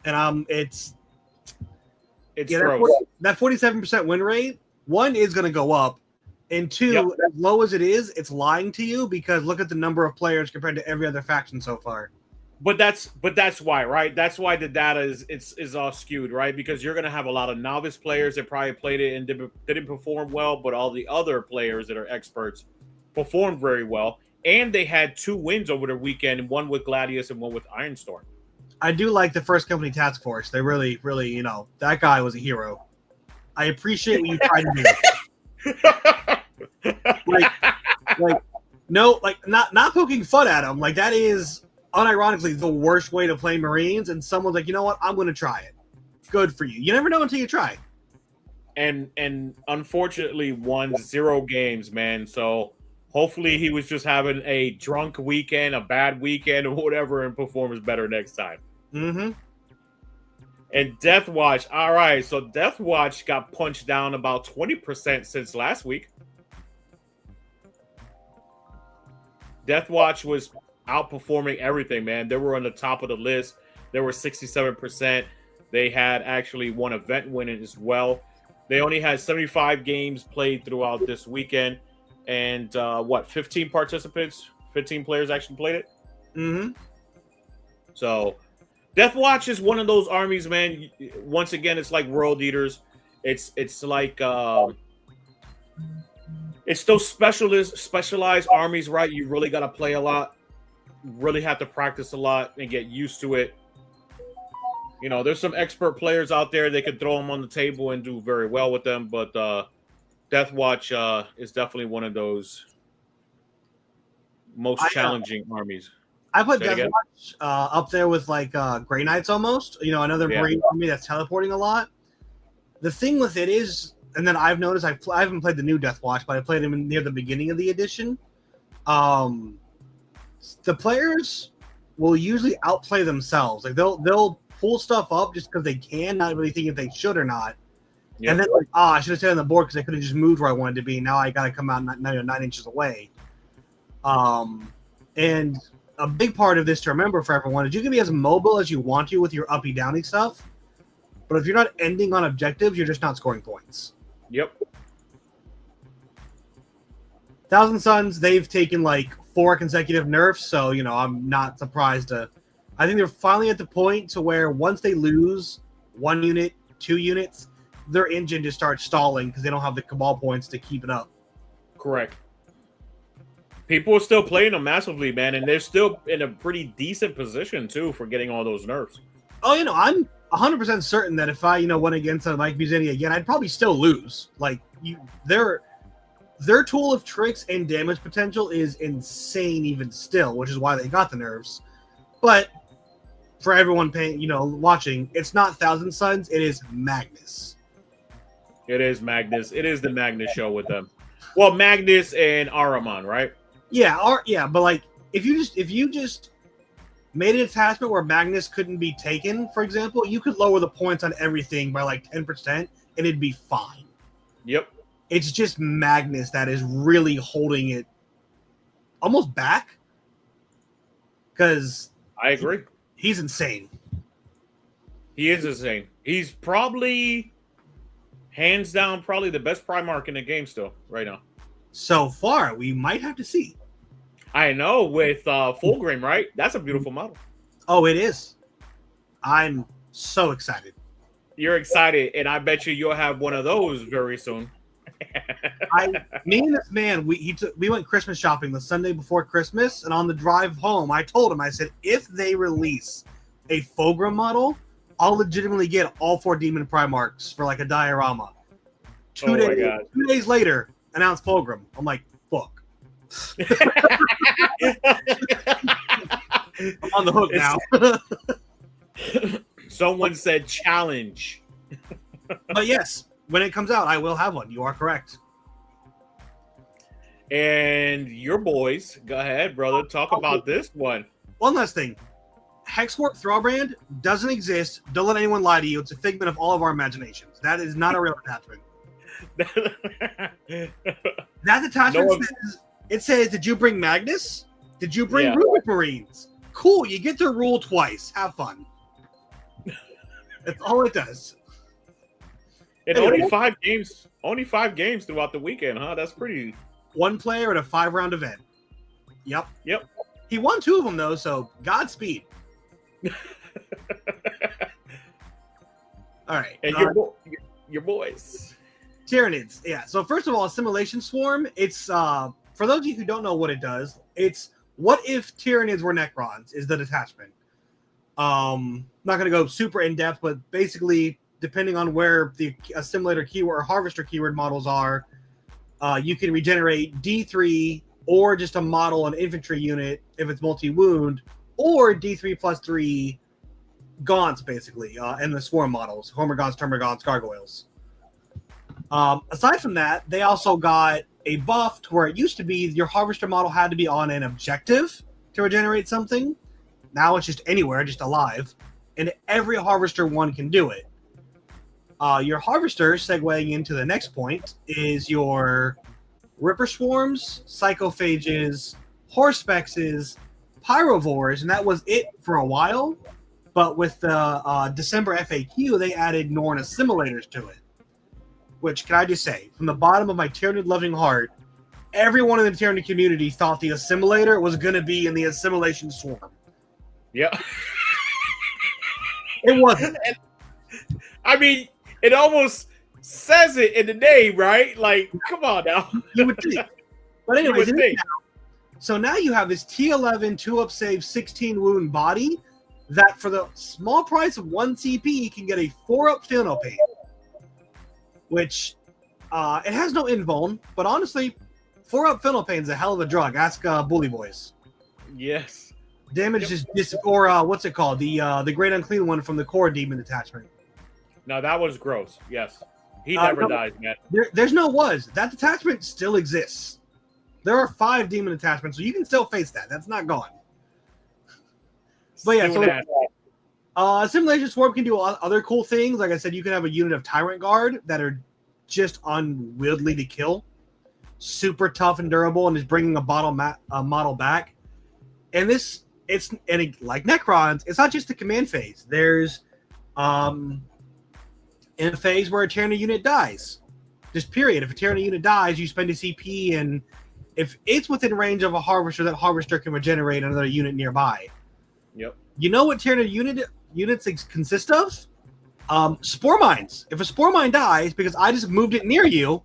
And it's gross. That 47% win rate, one, is going to go up, And two, as low as it is, it's lying to you because look at the number of players compared to every other faction so far. But that's why, right? That's why the data is all skewed, right? Because you're gonna have a lot of novice players that probably played it and didn't perform well, but all the other players that are experts performed very well, and they had 2 wins over the weekend, one with Gladius and one with Ironstorm. I do like the First Company Task Force. They really, really, you know, that guy was a hero. I appreciate what you tried to do. Not poking fun at him. Like, that is unironically the worst way to play Marines, and someone's like, you know what, I'm going to try it. Good for you. You never know until you try. And unfortunately won 0 games, man. So hopefully he was just having a drunk weekend, a bad weekend, or whatever, and performs better next time. Mm-hmm. And Deathwatch, all right. So Deathwatch got punched down about 20% since last week. Deathwatch was outperforming everything, man. They were on the top of the list. They were 67%. They had actually one event winning as well. They only had 75 games played throughout this weekend. And 15 participants, 15 players actually played it? Mm-hmm. So Deathwatch is one of those armies, man. Once again, it's like World Eaters. It's like it's those specialized armies, right? You really got to play a lot, really have to practice a lot and get used to it. You know, there's some expert players out there. They could throw them on the table and do very well with them, but Deathwatch is definitely one of those most challenging armies. I put Deathwatch up there with like Grey Knights almost. You know, another Marine army that's teleporting a lot. The thing with it is, and then I've noticed I haven't played the new Deathwatch, but I played them near the beginning of the edition. The players will usually outplay themselves. Like they'll pull stuff up just because they can, not really thinking if they should or not. Yep. And then like, I should have stayed on the board because I could have just moved where I wanted to be. Now I got to come out 9 inches away. And a big part of this to remember for everyone is you can be as mobile as you want to with your uppy downy stuff, but if you're not ending on objectives, you're just not scoring points. Yep. Thousand Suns, they've taken like 4 consecutive nerfs, so you know I'm not surprised. I think they're finally at the point to where once they lose 1 unit, 2 units, their engine just starts stalling because they don't have the Cabal points to keep it up. Correct. People are still playing them massively, man, and they're still in a pretty decent position too for getting all those nerfs. Oh, you know, I'm 100% certain that if I, went against a Mike Buzzini again, I'd probably still lose. Like their tool of tricks and damage potential is insane even still, which is why they got the nerfs. But for everyone paying, watching, it's not Thousand Suns, it is Magnus. It is Magnus. It is the Magnus show with them. Well, Magnus and Ahriman, right? Yeah, but like if you just made an attachment where Magnus couldn't be taken, for example, you could lower the points on everything by like 10% and it'd be fine. Yep. It's just Magnus that is really holding it almost back. Because I agree. He's insane. He is insane. He's probably hands down probably the best Primarch in the game still right now. So far, we might have to see. I know, with Fulgrim, right? That's a beautiful model. Oh, it is. I'm so excited. You're excited, and I bet you'll have one of those very soon. Me and this man, we went Christmas shopping the Sunday before Christmas, and on the drive home, I told him, I said, if they release a Fulgrim model, I'll legitimately get all 4 Demon Primarchs for like a diorama. 2 days later, announced Fulgrim. I'm like, fuck. I'm on the hook now. Someone said challenge. But yes, when it comes out, I will have one. You are correct. And your boys, go ahead, brother. Talk about this one. One last thing. Hexwarp Thrallbrand doesn't exist. Don't let anyone lie to you. It's a figment of all of our imaginations. That is not a real attachment. That attachment says, did you bring Magnus? Did you bring Rubik Marines? Cool, you get to rule twice. Have fun. That's all it does. And only 5 games. Only 5 games throughout the weekend, huh? That's pretty. One player at a 5-round event. Yep. Yep. He won 2 of them though, so Godspeed. All right. And your boys. Tyranids. Yeah. So first of all, Assimilation Swarm. It's for those of you who don't know what it does. It's what if Tyranids were Necrons? Is the detachment. Not going to go super in depth, but basically, depending on where the assimilator keyword or harvester keyword models are, you can regenerate D3 or just a model, an infantry unit if it's multi-wound, or D3 plus 3 gaunts, basically, and the swarm models, Hormagaunts, Termagaunts, Gargoyles. Aside from that, they also got a buff to where it used to be your harvester model had to be on an objective to regenerate something. Now it's just anywhere, just alive, and every harvester one can do it. Your harvester, segueing into the next point, is your Ripper Swarms, Psychophages, Horsepexes, Pyrovores, and that was it for a while. But with the December FAQ, they added Norn Assimilators to it. Which, can I just say, from the bottom of my Tyranid loving heart, everyone in the Tyranid community thought the Assimilator was going to be in the Assimilation Swarm. Yeah. It wasn't. I mean, it almost says it in the name, right? Like, come on now. You would think. But anyways, so now you have this T11 2-up save 16 wound body that for the small price of 1 CP can get a 4-up Philnopain. Which it has no invuln, but honestly, 4-up Philnopain is a hell of a drug. Ask Bully Boys. Yes. Damage is or what's it called? The Great Unclean one from the Core Demon Detachment. No, that was gross. Yes. He never dies, man. There's no was. That detachment still exists. There are 5 demon attachments, so you can still face that. That's not gone. But yeah, so Assimilation Swarm can do other cool things. Like I said, you can have a unit of Tyrant Guard that are just unwieldy to kill. Super tough and durable, and is bringing a model back. And like Necrons, it's not just a command phase. There's in a phase where a Tyranid unit dies. Just period. If a Tyranid unit dies, you spend a CP, and if it's within range of a Harvester, that Harvester can regenerate another unit nearby. Yep. You know what Tyranid units consist of? Spore Mines. If a Spore Mine dies because I just moved it near you,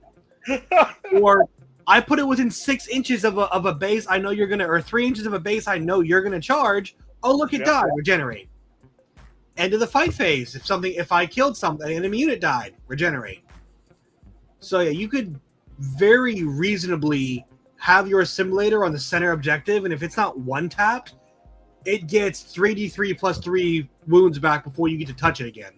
or I put it within 6 inches of a base I know you're going to, or 3 inches of a base I know you're going to charge, oh, look, it died, regenerate. End of the fight phase. If I killed something, an enemy unit died, regenerate. So yeah, you could very reasonably have your assimilator on the center objective, and if it's not one tapped, it gets 3d3 plus 3 wounds back before you get to touch it again.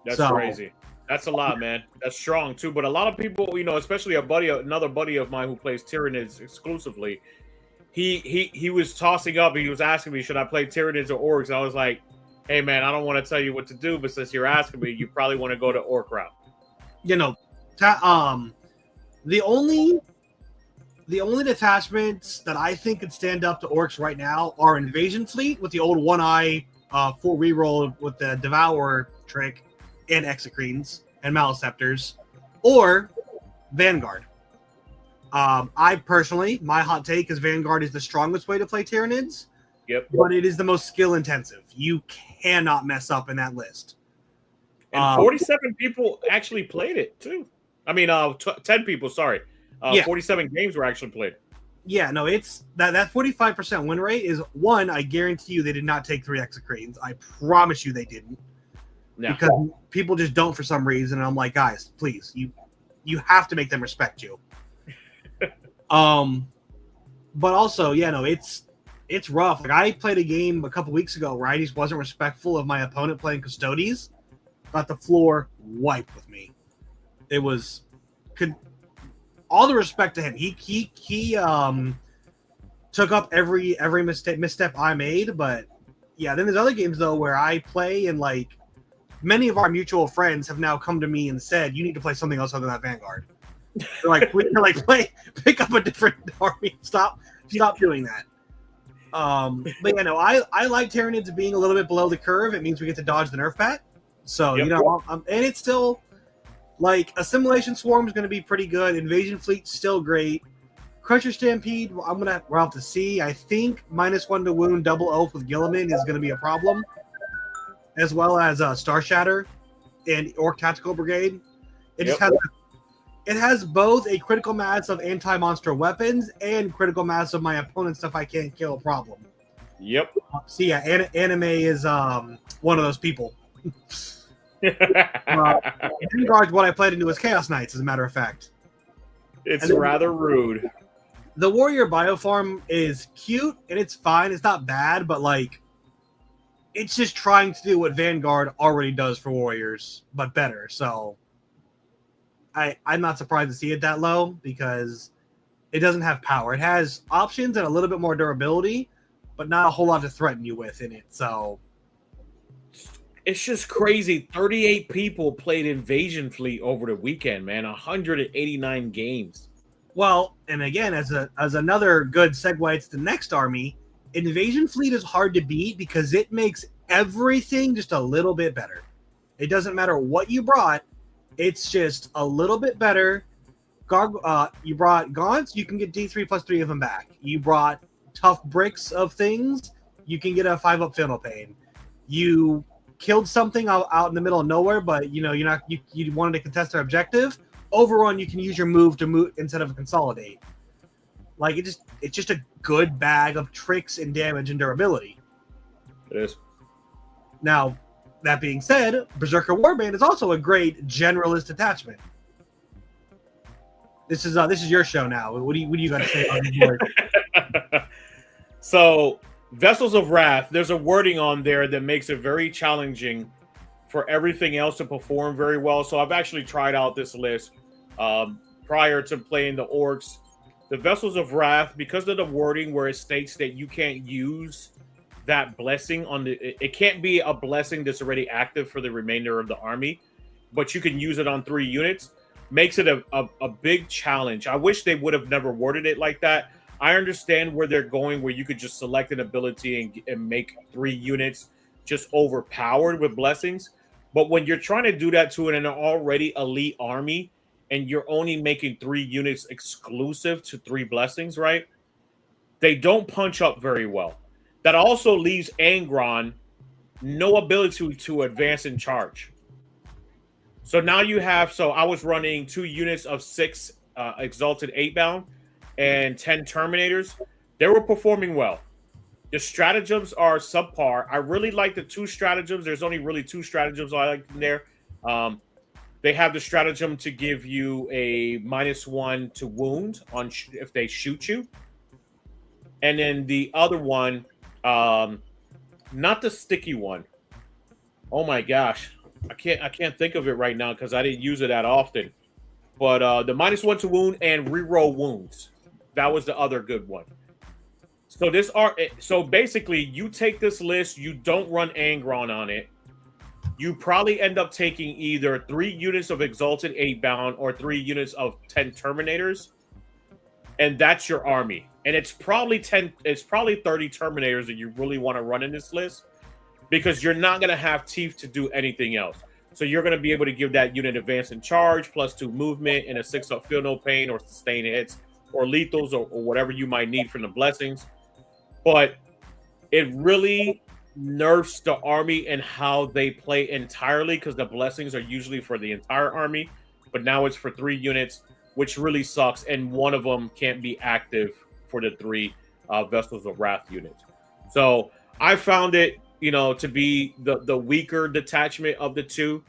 That's crazy. That's a lot, man. That's strong too. But a lot of people, especially another buddy of mine who plays Tyranids exclusively, he was tossing up. He was asking me, should I play Tyranids or Orcs? I was like, hey man, I don't want to tell you what to do, but since you're asking me, you probably want to go to Orc route. The only detachments that I think could stand up to Orcs right now are Invasion Fleet with the old 1-eye full reroll with the Devour trick and Exocrines and Maleceptors, or Vanguard. I personally, my hot take is Vanguard is the strongest way to play Tyranids. Yep. But it is the most skill intensive. You cannot mess up in that list. And 47 people actually played it too. I mean, 10 people, sorry. 47 games were actually played. Yeah, no, it's that 45% win rate is one. I guarantee you they did not take 3 Exocrines. I promise you they didn't. No. Because people just don't for some reason. And I'm like, guys, please, you have to make them respect you. But also, it's rough. Like I played a game a couple weeks ago where I just wasn't respectful of my opponent playing Custodes. Got the floor wiped with me. It was all the respect to him. He took up every misstep I made. But yeah, then there's other games though where I play and like many of our mutual friends have now come to me and said, you need to play something else other than that Vanguard. They're like, pick up a different army. Stop doing that. But I like Tyranids being a little bit below the curve. It means we get to dodge the nerf pat. So, and it's still Like, Assimilation Swarm is going to be pretty good. Invasion Fleet still great. Crusher Stampede, we'll have to see. I think -1 to wound double oath with Gilliman is going to be a problem, as well as Star Shatter and Orc Tactical Brigade. It has both a critical mass of anti-monster weapons and critical mass of my opponent's stuff I can't kill problem. Yep. So yeah, anime is one of those people. Vanguard's what I played into as Chaos Knights, as a matter of fact. It's rather rude. The Warrior Bioform is cute and it's fine. It's not bad, but like, it's just trying to do what Vanguard already does for Warriors, but better. So I'm not surprised to see it that low because it doesn't have power. It has options and a little bit more durability, but not a whole lot to threaten you with in it. So it's just crazy. 38 people played Invasion Fleet over the weekend, man. 189 games. Well, and again, as another good segue to the next army, Invasion Fleet is hard to beat because it makes everything just a little bit better. It doesn't matter what you brought; it's just a little bit better. You brought gaunts, you can get D3 plus 3 of them back. You brought tough bricks of things, you can get a 5-up Fatal Pain. You killed something out in the middle of nowhere, but you wanted to contest their objective. Overrun, you can use your move to move instead of a consolidate. Like it's just a good bag of tricks and damage and durability. It is. Now, that being said, Berserker Warband is also a great generalist attachment. This is your show now. What do you got to say on the board? So, Vessels of Wrath, there's a wording on there that makes it very challenging for everything else to perform very well. So I've actually tried out this list prior to playing the Orcs. The Vessels of Wrath, because of the wording where it states that you can't use that blessing it can't be a blessing that's already active for the remainder of the army, but you can use it on 3 units, makes it a big challenge. I wish they would have never worded it like that. I understand where they're going, where you could just select an ability and make 3 units just overpowered with blessings. But when you're trying to do that to an already elite army and you're only making 3 units exclusive to 3 blessings, right? They don't punch up very well. That also leaves Angron no ability to advance and charge. So now you have, I was running 2 units of 6 Exalted 8-bound and 10 Terminators. They were performing well. The stratagems are subpar. I really like the 2 stratagems. There's only really 2 stratagems I like in there. They have the stratagem to give you a -1 to wound on if they shoot you. And then the other one, not the sticky one. Oh my gosh. I can't think of it right now because I didn't use it that often. But the -1 to wound and reroll wounds. That was the other good one. So basically, you take this list, you don't run Angron on it. You probably end up taking either 3 units of Exalted 8-bound or 3 units of 10 Terminators, and that's your army. And it's probably 30 Terminators that you really want to run in this list because you're not going to have teeth to do anything else. So you're going to be able to give that unit advance and charge, +2 movement, and a 6-up feel no pain or sustain hits or lethals or whatever you might need from the blessings. But it really nerfs the army and how they play entirely because the blessings are usually for the entire army, but now it's for 3 units, which really sucks. And one of them can't be active for the 3 Vessels of Wrath units. So I found it, to be the weaker detachment of the 2,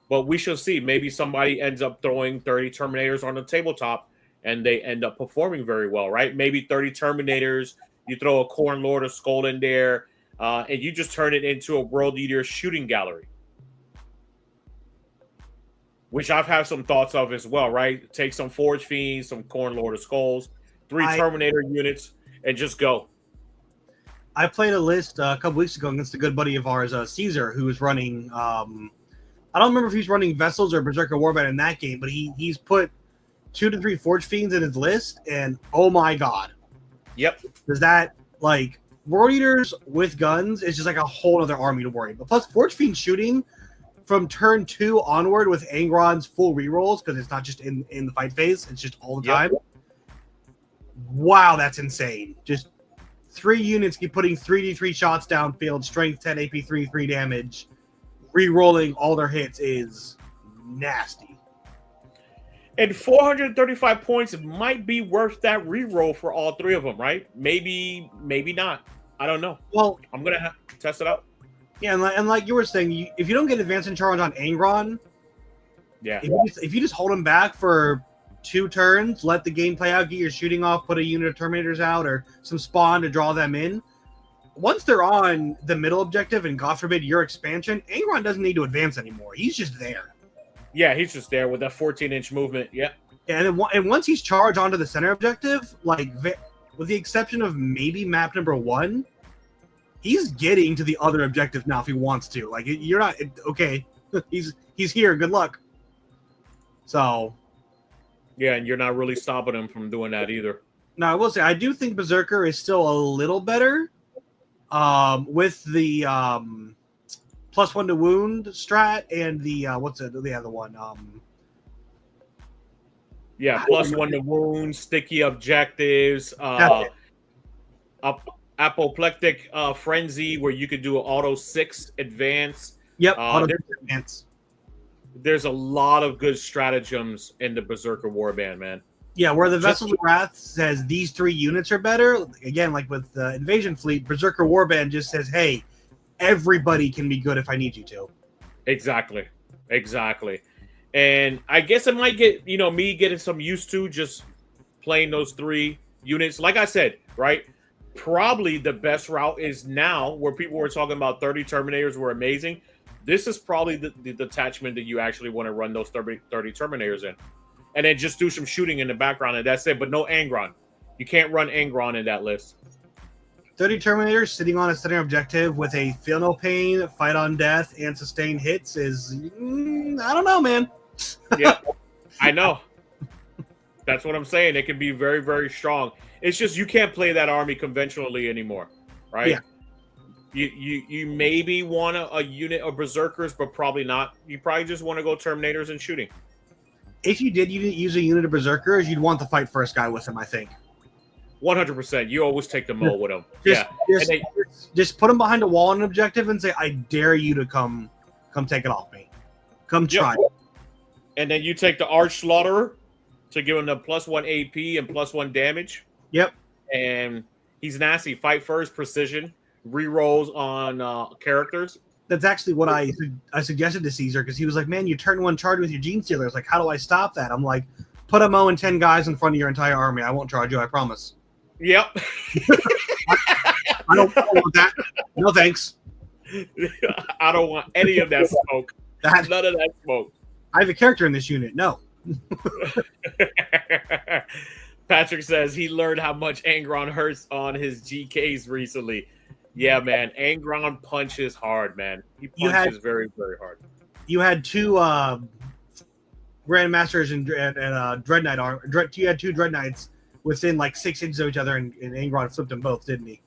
but we shall see. Maybe somebody ends up throwing 30 Terminators on the tabletop and they end up performing very well, right? Maybe 30 Terminators, you throw a Corn Lord or Skull in there, and you just turn it into a World Eater shooting gallery, which I've had some thoughts of as well, right? Take some Forge Fiends, some Corn Lord or Skulls, 3 Terminator units, and just go. I played a list a couple weeks ago against a good buddy of ours, Caesar, who was running. I don't remember if he's running Vessels or Berserker Warband in that game, but he's put 2 to 3 Forge Fiends in his list, and oh my god. Yep. Does that, World Eaters with guns is just like a whole other army to worry about. Plus, Forge Fiend shooting from turn 2 onward with Angron's full rerolls, because it's not just in the fight phase, it's just all the time. Wow, that's insane. Just 3 units keep putting 3d3 shots downfield, strength 10, AP 3 damage, rerolling all their hits is nasty. And 435 points might be worth that reroll for all 3 of them, right? Maybe not. I don't know. Well, I'm going to have to test it out. Yeah, and like you were saying, if you don't get advance in charge on Angron, if you just hold him back for 2 turns, let the game play out, get your shooting off, put a unit of Terminators out or some spawn to draw them in. Once they're on the middle objective, and God forbid your expansion, Angron doesn't need to advance anymore. He's just there. Yeah, he's just there with that 14-inch movement. Yeah. And once he's charged onto the center objective, like with the exception of maybe map number 1, he's getting to the other objective now if he wants to. Like, you're not okay. He's here. Good luck. So, yeah, and you're not really stopping him from doing that either. Now, I will say I do think Berserker is still a little better with the +1 to wound strat and the the other one? Yeah, +1 to wound, sticky objectives, apoplectic frenzy, where you could do an auto 6 advance. Yep, auto advance. There's a lot of good stratagems in the Berserker Warband, man. Yeah, where the Vessels of Wrath says these 3 units are better. Again, like with the Invasion Fleet, Berserker Warband just says, hey, everybody can be good if I need you to. Exactly. And I guess it might get, me getting some used to just playing those 3 units. Like I said, right? Probably the best route is now, where people were talking about 30 Terminators were amazing. This is probably the detachment that you actually want to run those 30 Terminators in. And then just do some shooting in the background, and that's it. But no Angron. You can't run Angron in that list. 30 Terminators sitting on a center objective with a feel no pain, fight on death, and sustain hits is... I don't know, man. Yeah, I know. That's what I'm saying. It can be very, very strong. It's just you can't play that army conventionally anymore, right? Yeah. You maybe want a unit of Berserkers, but probably not. You probably just want to go Terminators and shooting. If you did use a unit of Berserkers, you'd want the fight first guy with him, I think. 100%. You always take the Mo with him. Just put him behind a wall on an objective and say, I dare you to come take it off me. Come try. Yep. And then you take the Arch Slaughterer to give him the +1 AP and +1 damage. Yep. And he's nasty. Fight first, precision, rerolls on characters. That's actually what I suggested to Caesar, because he was like, man, you turn 1 charge with your Gene Stealers. Like, how do I stop that? I'm like, put a Mo and 10 guys in front of your entire army. I won't charge you, I promise. Yep. I don't want that. No thanks. I don't want any of that smoke. None of that smoke. I have a character in this unit. No. Patrick says he learned how much Angron hurts on his GKs recently. Yeah, man. Angron punches hard, man. He punches very, very hard. You had 2 Grandmasters and Dreadnought. You had 2 Dreadnoughts within like 6 inches of each other, and Angron flipped them both, didn't he?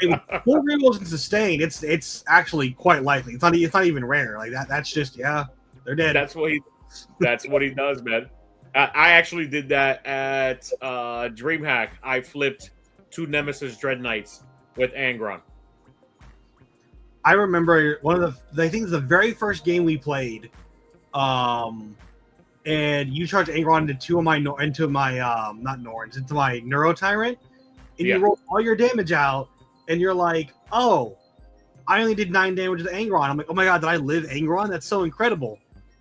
4 rerolls and sustain. It's actually quite likely. It's not even rare. Like that. That's just they're dead. That's what he does, man. I actually did that at DreamHack. I flipped 2 Nemesis Dreadnoughts with Angron. I remember one of I think it's the very first game we played, and you charged Angron into my Neuro Tyrant, and you rolled all your damage out, and you're like, oh, I only did 9 damage to Angron. I'm like, oh my god, did I live Angron? That's so incredible.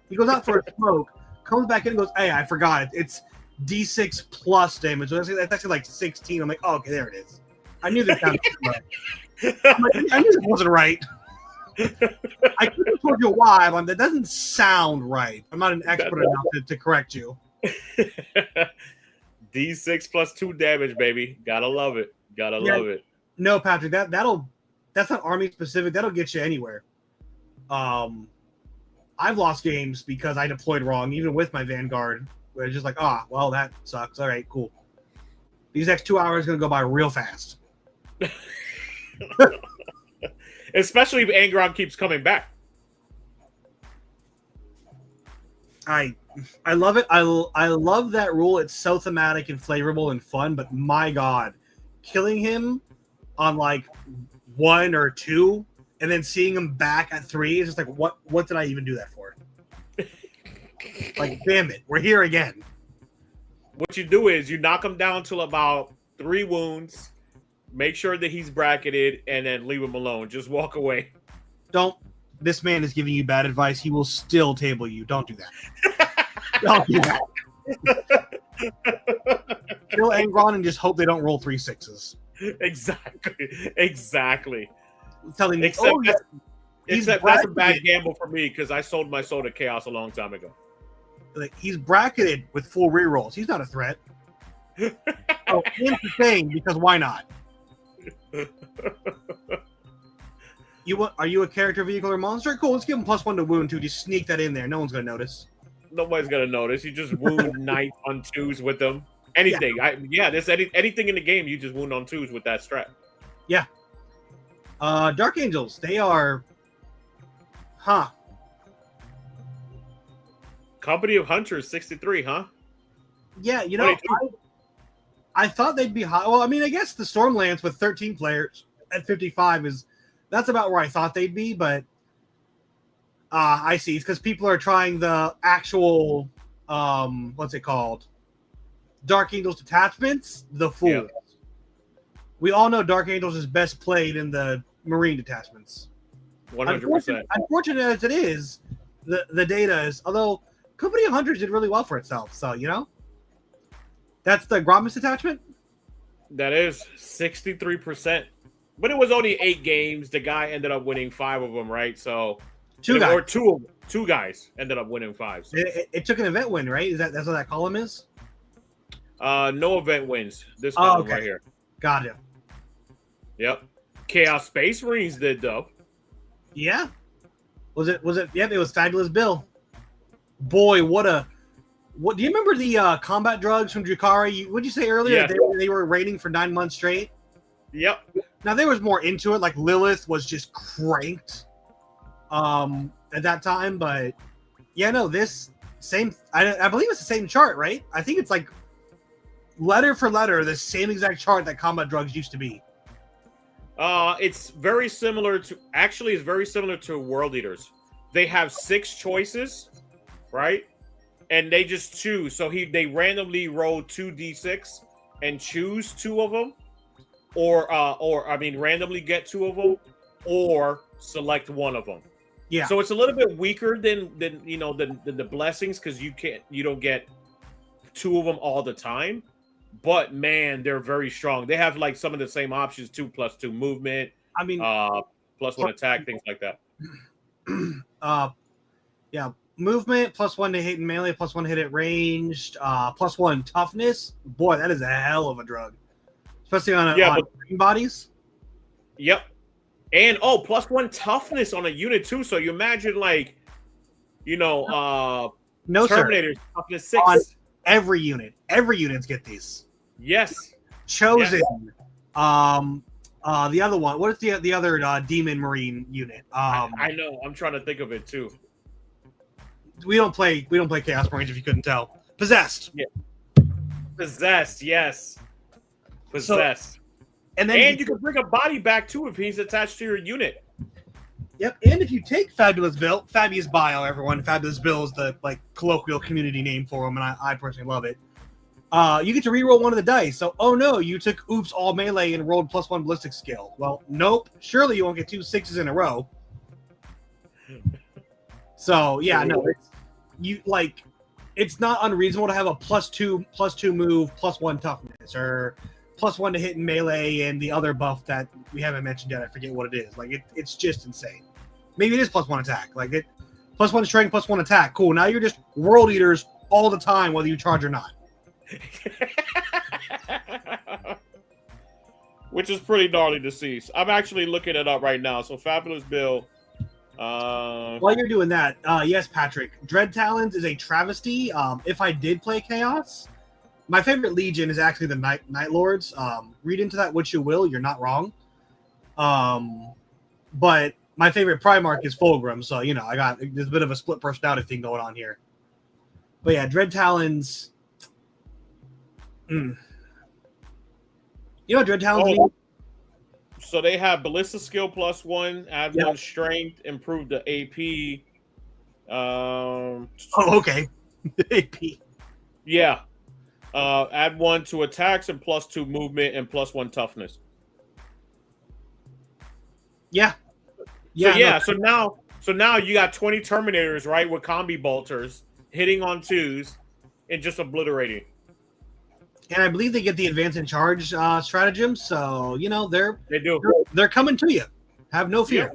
He goes out for a smoke, comes back in and goes, hey, I forgot it. It's D6 plus damage. So that's actually like 16. I'm like, oh, okay, there it is. I knew that sounded right. I'm like, I knew it wasn't right. I could have told you why, but that doesn't sound right. I'm not an expert enough to correct you. D6 plus 2 damage, baby. Gotta love it. Love it. No, Patrick, that's not army specific. That'll get you anywhere. I've lost games because I deployed wrong, even with my Vanguard, where it's just like, well, that sucks. All right, cool. These next 2 hours are going to go by real fast. Especially if Angron keeps coming back. I love it. I love that rule. It's so thematic and flavorful and fun. But my God, killing him on like 1 or 2, and then seeing him back at 3 is just like, what did I even do that for? Like, damn it, we're here again. What you do is you knock him down to about 3 wounds, make sure that he's bracketed, and then leave him alone. Just walk away. Don't. This man is giving you bad advice. He will still table you. Don't do that. Don't do that. Kill Angron and just hope they don't roll 3 6s. Exactly. Telling me, except that's a bad gamble for me because I sold my soul to Chaos a long time ago. Like, he's bracketed with full rerolls. He's not a threat. Oh, insane, because why not? Are you a character, vehicle, or monster? Cool, let's give him +1 to wound too. Just sneak that in there. No one's gonna notice. Nobody's gonna notice. You just wound knight on 2s with them. Anything. Yeah. There's anything in the game. You just wound on 2s with that strat. Yeah. Dark Angels. They are. Company of Hunters 63, huh? Yeah, you know, I thought they'd be high. Well, I mean, I guess the Stormlands with 13 players at 55 that's about where I thought they'd be, but I see. It's because people are trying the actual what's it called? Dark Angels detachments, the Fools. Yeah. We all know Dark Angels is best played in the Marine detachments. 100%. Unfortunate as it is, the data is, although Company of Hunters did really well for itself, so you know. That's the Gromus detachment? That is 63%. But it was only 8 games. The guy ended up winning 5 of them, right? So two guys ended up winning 5. So. It took an event win, right? That's what that column is? No event wins. This column right here. Gotcha. Yep. Chaos Space Marines did though. Yeah. Was it? Yep, it was Fabulous Bill. Boy, what do you remember the combat drugs from Drukhari? What'd you say earlier? Yeah. They were raiding for 9 months straight? Yep. Now there was more into it, like Lilith was just cranked at that time, but yeah, no, this same I believe it's the same chart, right? I think it's like letter for letter the same exact chart that combat drugs used to be. It's very similar to World Eaters. They have 6 choices, right? And they just choose. So they randomly roll 2d6 and choose 2 of them. Or randomly get 2 of them, or select 1 of them. Yeah. So it's a little bit weaker than the blessings because you don't get 2 of them all the time. But man, they're very strong. They have like some of the same options: 2+2 movement. I mean, +1 attack, things like that. Yeah, movement +1 to hit in melee, +1 hit at ranged, +1 toughness. Boy, that is a hell of a drug. Especially on green bodies. Yep. And +1 toughness on a unit too. So you imagine no Terminator's toughness 6. On every unit. Every units get these. Yes. Chosen. Yes. The other one. What is the other Demon Marine unit? I know. I'm trying to think of it too. We don't play Chaos Marines if you couldn't tell. Possessed. Yeah. Possessed, yes. Possessed. So, and you can bring a body back too if he's attached to your unit. Yep, and if you take Fabulous Bill, Fabius Bio, everyone. Fabulous Bill is the colloquial community name for him, and I personally love it. You get to reroll 1 of the dice. So, oh no, you took oops all melee and rolled +1 ballistic skill. Well, nope. Surely you won't get 2 6s in a row. So yeah, no, it's not unreasonable to have a +2 move, +1 toughness, or +1 to hit in melee, and the other buff that we haven't mentioned yet. I forget what it is. It's just insane. Maybe it is +1 attack. +1 strength, +1 attack. Cool. Now you're just World Eaters all the time, whether you charge or not. Which is pretty gnarly to see. So I'm actually looking it up right now. So Fabulous Bill. While you're doing that, yes, Patrick, Dread Talons is a travesty. If I did play Chaos, my favorite Legion is actually the Night Lords. Read into that what you will, you're not wrong. but my favorite Primarch is Fulgrim, so I got there's a bit of a split personality thing going on here. But yeah, Dread Talons. Dread Talons mean? So they have Ballista skill +1, add 1 strength, improve the AP. Okay. AP. Yeah. Add 1 to attacks and +2 movement and +1 toughness. Yeah. So now you got 20 Terminators, right, with combi bolters hitting on 2s and just obliterating. And I believe they get the advance in charge stratagem, so they're coming to you. Have no fear.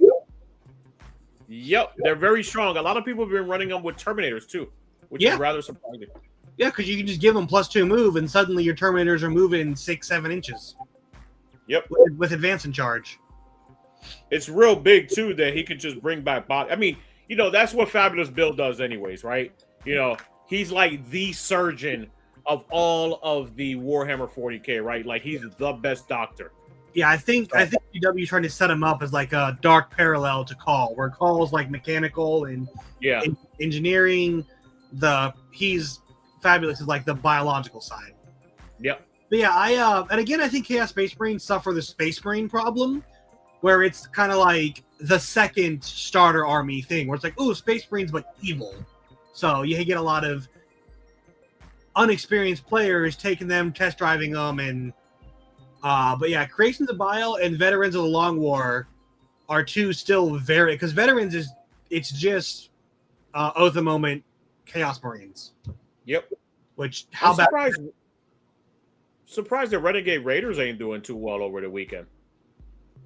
Yep, they're very strong. A lot of people have been running them with Terminators too, which is rather surprising. Yeah, because you can just give them +2 move, and suddenly your Terminators are moving 6-7 inches. Yep, with advance in charge. It's real big too that he could just bring back body. I mean, that's what Fabulous Bill does, anyways, right? He's like the surgeon of all of the Warhammer 40K, right? Like he's the best doctor. Yeah, I think GW is trying to set him up as like a dark parallel to Call, where Call's like mechanical and engineering. He's Fabulous is like the biological side. Yep. But yeah, and again, I think Chaos Space Marines suffer the Space Marine problem, where it's kind of like the second starter army thing, where it's like, ooh, Space Marines, but evil. So you get a lot of unexperienced players taking them, test driving them, and but yeah, Creations of Bile and Veterans of the Long War are two still very, because Veterans it's just Oath of the Moment Chaos Marines. Yep. Which surprised the Renegade Raiders ain't doing too well over the weekend.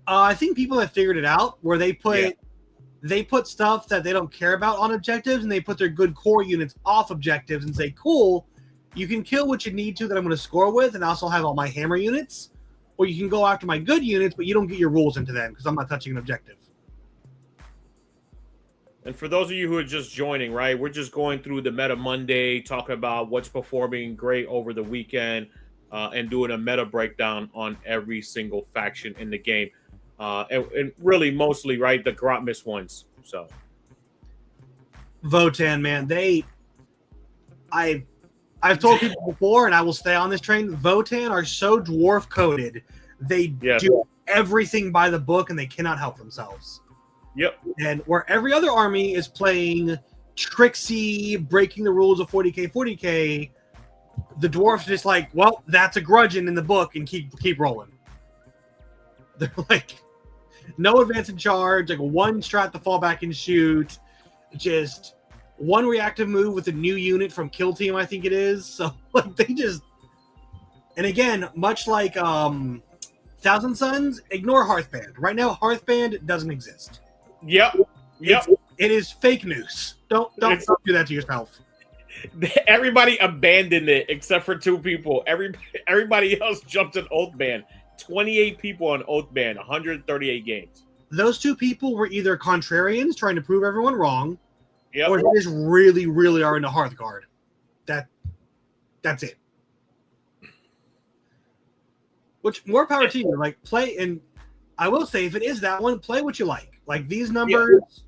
I think people have figured it out where they put stuff that they don't care about on objectives, and they put their good core units off objectives and say, cool, you can kill what you need to that I'm going to score with, and also have all my hammer units, or you can go after my good units, but you don't get your rules into them because I'm not touching an objective. And for those of you who are just joining, right, we're just going through the Meta Monday, talking about what's performing great over the weekend, and doing a meta breakdown on every single faction in the game. And really mostly, right, the Grotmas ones. So Votan, man, I've told people before, and I will stay on this train, Votan are so dwarf coded, they do everything by the book and they cannot help themselves. Yep. And where every other army is playing tricksy, breaking the rules of 40k, the dwarfs are just like, well, that's a grudging in the book, and keep rolling. They're like, no advance in charge, like one strat to fall back and shoot, just one reactive move with a new unit from Kill Team, I think it is. So like they just, and again, much like Thousand Suns, ignore Hearthband. Right now, Hearthband doesn't exist. Yep. It is fake news. Don't do that to yourself. Everybody abandoned it except for 2 people. Everybody else jumped an Oathband. 28 people on Oathband, 138 games. Those 2 people were either contrarians trying to prove everyone wrong, or they just really, really are into Hearthguard. That's it. Which, more power to you. Like, play, and I will say, if it is that one, play what you like. Like, these numbers,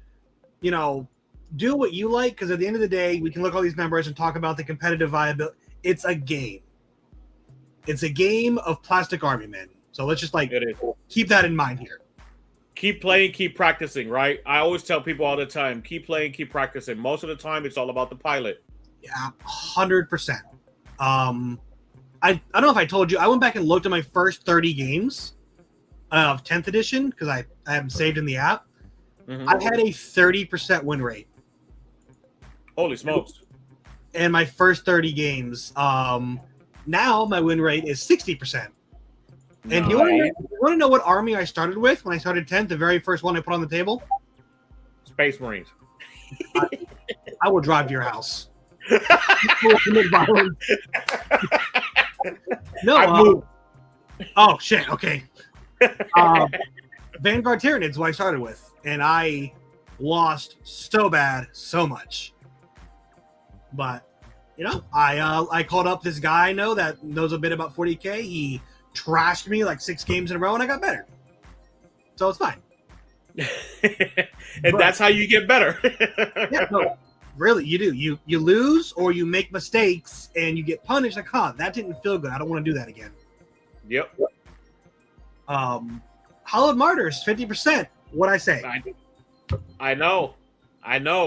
do what you like, because at the end of the day, we can look at all these numbers and talk about the competitive viability. It's a game. It's a game of plastic army men. So let's just keep that in mind here. Keep playing, keep practicing, right? I always tell people all the time, keep playing, keep practicing. Most of the time, it's all about the pilot. Yeah, 100%. I don't know if I told you, I went back and looked at my first 30 games of 10th edition, because I have them saved in the app. Mm-hmm. I had a 30% win rate. Holy smokes. And my first 30 games. Now my win rate is 60%. And do you want to know what army I started with when I started 10th, the very first one I put on the table? Space Marines. I will drive to your house. No. Oh, shit. Okay. Vanguard Tyranids is what I started with. And I lost so bad, so much. But, I called up this guy I know that knows a bit about 40K. He trashed me like 6 games in a row, and I got better. So it's fine. And that's how you get better. Yeah, no, really, you do. You lose or you make mistakes and you get punished. Like, that didn't feel good. I don't want to do that again. Yep. Hallowed Martyrs, 50%. What'd I say? I know.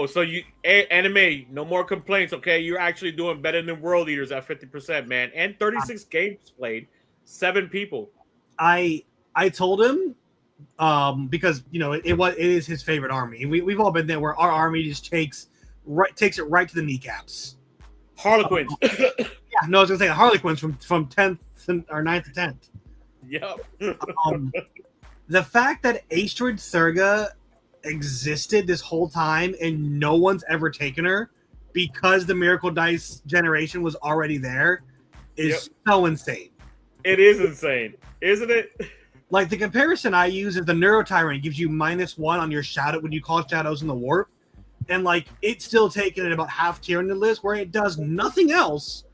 So anime, no more complaints, okay? You're actually doing better than World Eaters at 50%, man. And 36 games played, 7 people. I told him because it is his favorite army. We've all been there where our army just takes it right to the kneecaps. Harlequins. Yeah, no, I was gonna say the Harlequins from 10th or 9th to 10th. Yep. The fact that Astrid Thurga existed this whole time and no one's ever taken her because the Miracle Dice generation was already there is so insane. It is insane, isn't it? Like, the comparison I use is the Neurotyrant gives you -1 on your shadow when you call shadows in the warp, and like it's still taken at about half tier in the list where it does nothing else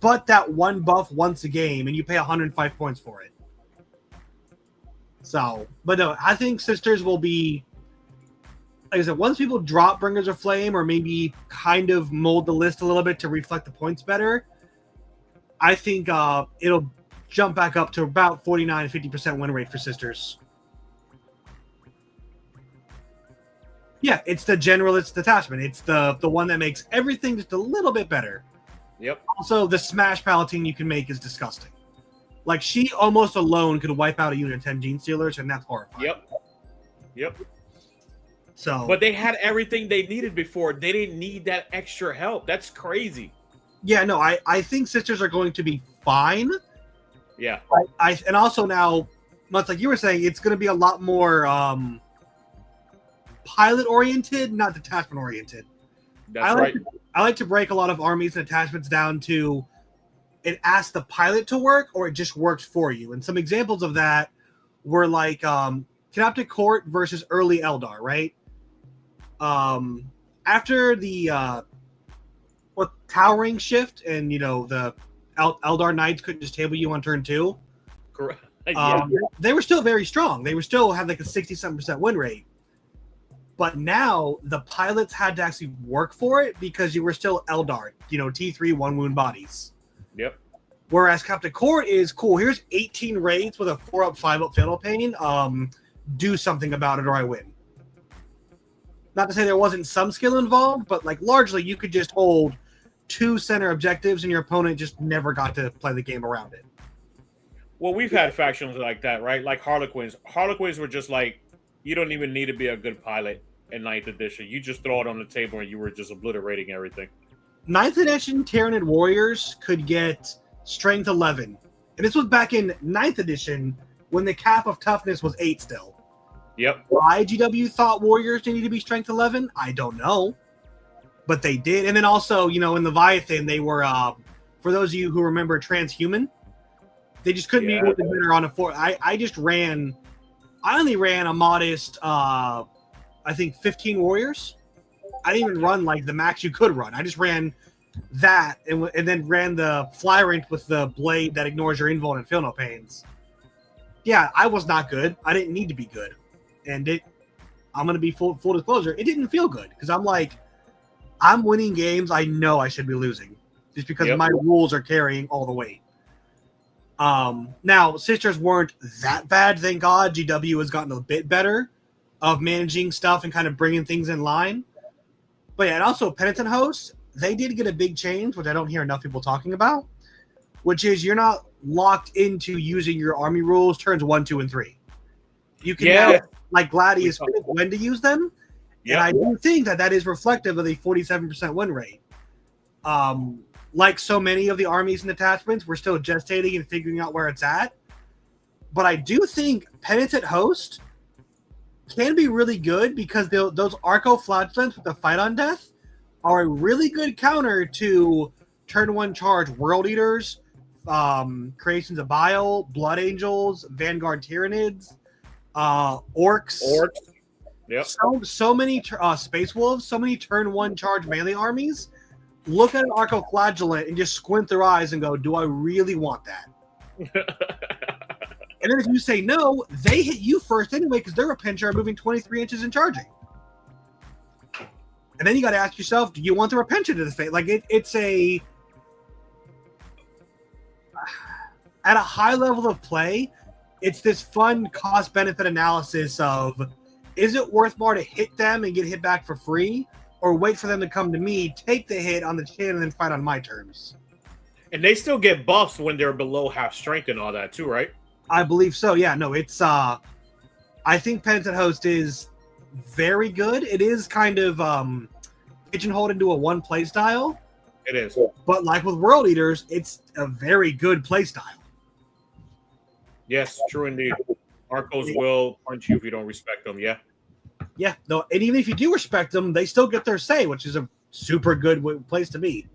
but that one buff once a game, and you pay 105 points for it. So, but no, I think Sisters will be, like I said, once people drop Bringers of Flame or maybe kind of mold the list a little bit to reflect the points better, I think it'll jump back up to about 49-50% win rate for Sisters. Yeah, it's the generalist detachment. It's the one that makes everything just a little bit better. Yep. Also, the Smash Palatine you can make is disgusting. Like, she almost alone could wipe out a unit of 10 Gene Stealers, and that's horrifying. Yep. So, but they had everything they needed before. They didn't need that extra help. That's crazy. Yeah, no, I think Sisters are going to be fine. Yeah. And also now, much like you were saying, it's going to be a lot more pilot-oriented, not detachment-oriented. That's right. I like to break a lot of armies and attachments down to it asks the pilot to work or it just works for you. And some examples of that were like Canoptic Court versus early Eldar, right? After the Towering Shift and, the Eldar Knights couldn't just table you on turn 2. Correct. They were still very strong. They were still had like a 67% win rate. But now the pilots had to actually work for it because you were still Eldar, T3 1 wound bodies. Yep. Whereas Captain Court is cool. Here's 18 raids with a 4-up, 5-up fatal pain. Do something about it or I win. Not to say there wasn't some skill involved, but like largely you could just hold 2 center objectives and your opponent just never got to play the game around it. Well, we've had factions like that, right? Like Harlequins. Harlequins were just like, you don't even need to be a good pilot in 9th edition. You just throw it on the table and you were just obliterating everything. 9th edition Tyranid Warriors could get strength 11. And this was back in 9th edition when the cap of toughness was 8 still. Yep. Why GW thought Warriors needed to be strength 11? I don't know. But they did. And then also, in Leviathan, they were, for those of you who remember Transhuman, they just couldn't be better on a 4. I only ran a modest, I think 15 warriors. I didn't even run like the max you could run. I just ran that and then ran the Flyrant with the blade that ignores your invuln and feel no pains. Yeah, I was not good. I didn't need to be good. And I'm going to be full disclosure, it didn't feel good because I'm like, I'm winning games I know I should be losing just because my rules are carrying all the weight. Now, Sisters weren't that bad, thank God. GW has gotten a bit better of managing stuff and kind of bringing things in line. But yeah, and also Penitent Hosts, they did get a big change, which I don't hear enough people talking about, which is you're not locked into using your army rules turns 1, 2, and 3. You can now, like Gladius, pick when to use them. And I do think that is reflective of the 47% win rate. Like so many of the armies and attachments, we're still gestating and figuring out where it's at. But I do think Penitent Host can be really good because those Arco-Flagellants with the Fight on Death are a really good counter to turn 1 charge World Eaters, Creations of Bile, Blood Angels, Vanguard Tyranids, Orcs. Yep. So many Space Wolves, so many turn 1 charge melee armies. Look at an Arco-Flagellant and just squint their eyes and go, do I really want that? And then if you say no, they hit you first anyway because they're a pincher moving 23 inches and charging. And then you got to ask yourself, do you want the repention to the face? Like it's a at a high level of play, it's this fun cost benefit analysis of, is it worth more to hit them and get hit back for free, or wait for them to come to me, take the hit on the chin, and then fight on my terms? And they still get buffs when they're below half strength and all that too, right? I believe so. Yeah, no, it's I think Penitent Host is very good. It is kind of pigeonholed into a one play style. It is. But like with World Eaters, it's a very good play style. Yes, true indeed. Arcos will punch you if you don't respect them, yeah. Yeah, no, and even if you do respect them, they still get their say, which is a super good place to be.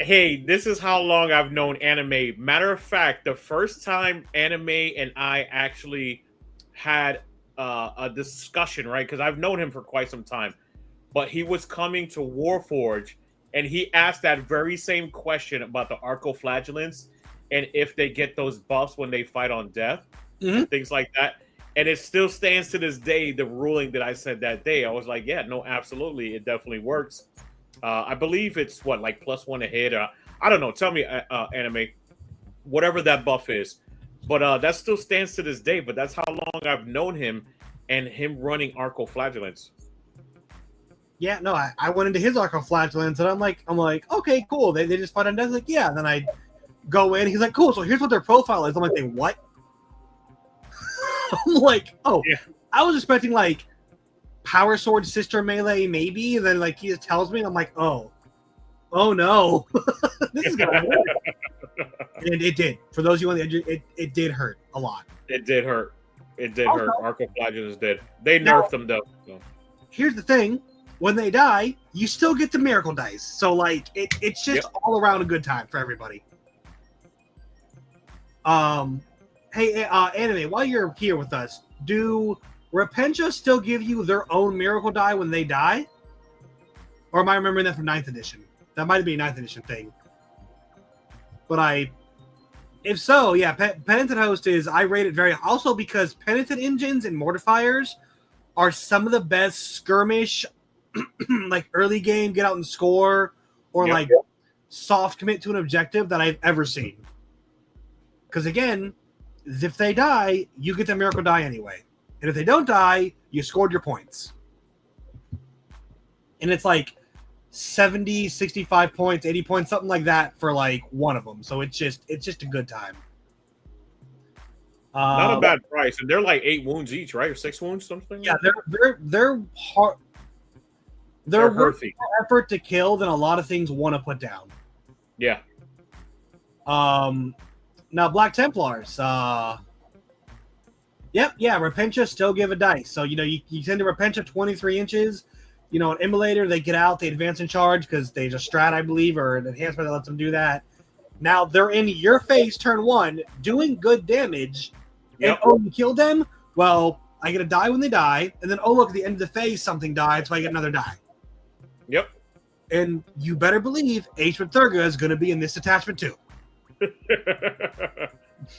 Hey, this is how long I've known Anime. Matter of fact, the first time Anime and I actually had a discussion, right? Because I've known him for quite some time. But he was coming to Warforge, and he asked that very same question about the Arcoflagellants and if they get those buffs when they fight on death, things like that. And it still stands to this day, the ruling that I said that day. I was like, yeah, no, absolutely. It definitely works. I believe it's what, like +1 a hit. I don't know. Tell me, Anime, whatever that buff is. But that still stands to this day. But that's how long I've known him and him running Arcoflagellants. Yeah, no, I went into his Arcoflagellants and I'm like, okay, cool. They just fight on death. Like, yeah. And then I go in. He's like, cool. So here's what their profile is. I'm like, what? I'm like, oh, yeah. I was expecting like Power Sword Sister Melee, maybe. And then like he just tells me, and I'm like, oh no, this is gonna hurt. And it did. For those of you on the edge, it did hurt a lot. It did hurt. It did hurt. Arcoflagellants did. They nerfed them though. So. Here's the thing: when they die, you still get the miracle dice. So like it's just all around a good time for everybody. Hey, Anime, while you're here with us, do Repentia still give you their own miracle die when they die? Or am I remembering that from 9th edition? That might be a 9th edition thing. But if so, yeah, Penitent Host is, I rate it very, also because Penitent Engines and Mortifiers are some of the best skirmish, like early game, get out and score, or like soft commit to an objective that I've ever seen. Because again, if they die, you get the miracle die anyway. And if they don't die, you scored your points. And it's like 70, 65 points, 80 points, something like that for like one of them. So it's just a good time. Not a bad price. And they're like 8 wounds each, right? Or 6 wounds, something? Yeah, they're hard. They're worth more effort to kill than a lot of things want to put down. Yeah. Now, Black Templars. Repentia still give a dice. So, you send a Repentia 23 inches. An Immolator, they get out, they advance in charge because there's a strat, I believe, or an enhancement that lets them do that. Now, they're in your face turn 1, doing good damage. And, you killed them? Well, I get a die when they die. And then, look, at the end of the phase, something died, so I get another die. Yep. And you better believe Aishwin Thurga is going to be in this attachment, too.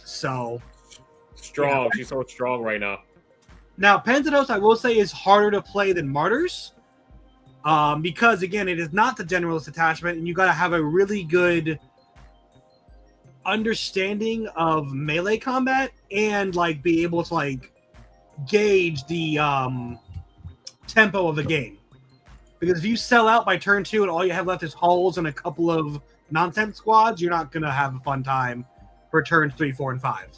So strong. She's so strong right now. Now, Penitent Host, I will say, is harder to play than Martyrs. Because again, it is not the generalist attachment, and you got to have a really good understanding of melee combat and like be able to like gauge the tempo of the game. Because if you sell out by turn 2 and all you have left is hulls and a couple of nonsense squads, you're not going to have a fun time for turns 3, 4, and 5.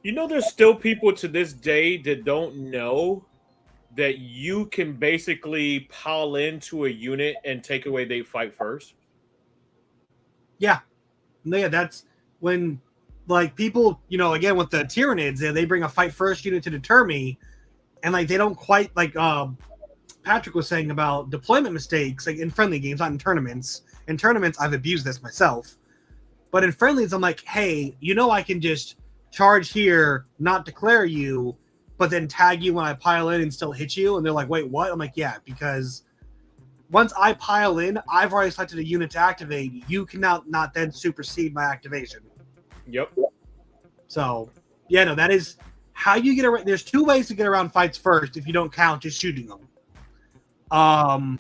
There's still people to this day that don't know that you can basically pile into a unit and take away they fight first. Yeah. That's when, like, people, again, with the Tyranids, they bring a fight first unit to deter me, and, like, they don't quite, like, Patrick was saying about deployment mistakes, like, in friendly games, not in tournaments. In tournaments, I've abused this myself. But in friendlies, I'm like, hey, I can just charge here, not declare you, but then tag you when I pile in and still hit you. And they're like, wait, what? I'm like, yeah, because once I pile in, I've already selected a unit to activate. You cannot not then supersede my activation. Yep. So, Yeah, no, that is how you get around. There's two ways to get around fights first if you don't count just shooting them.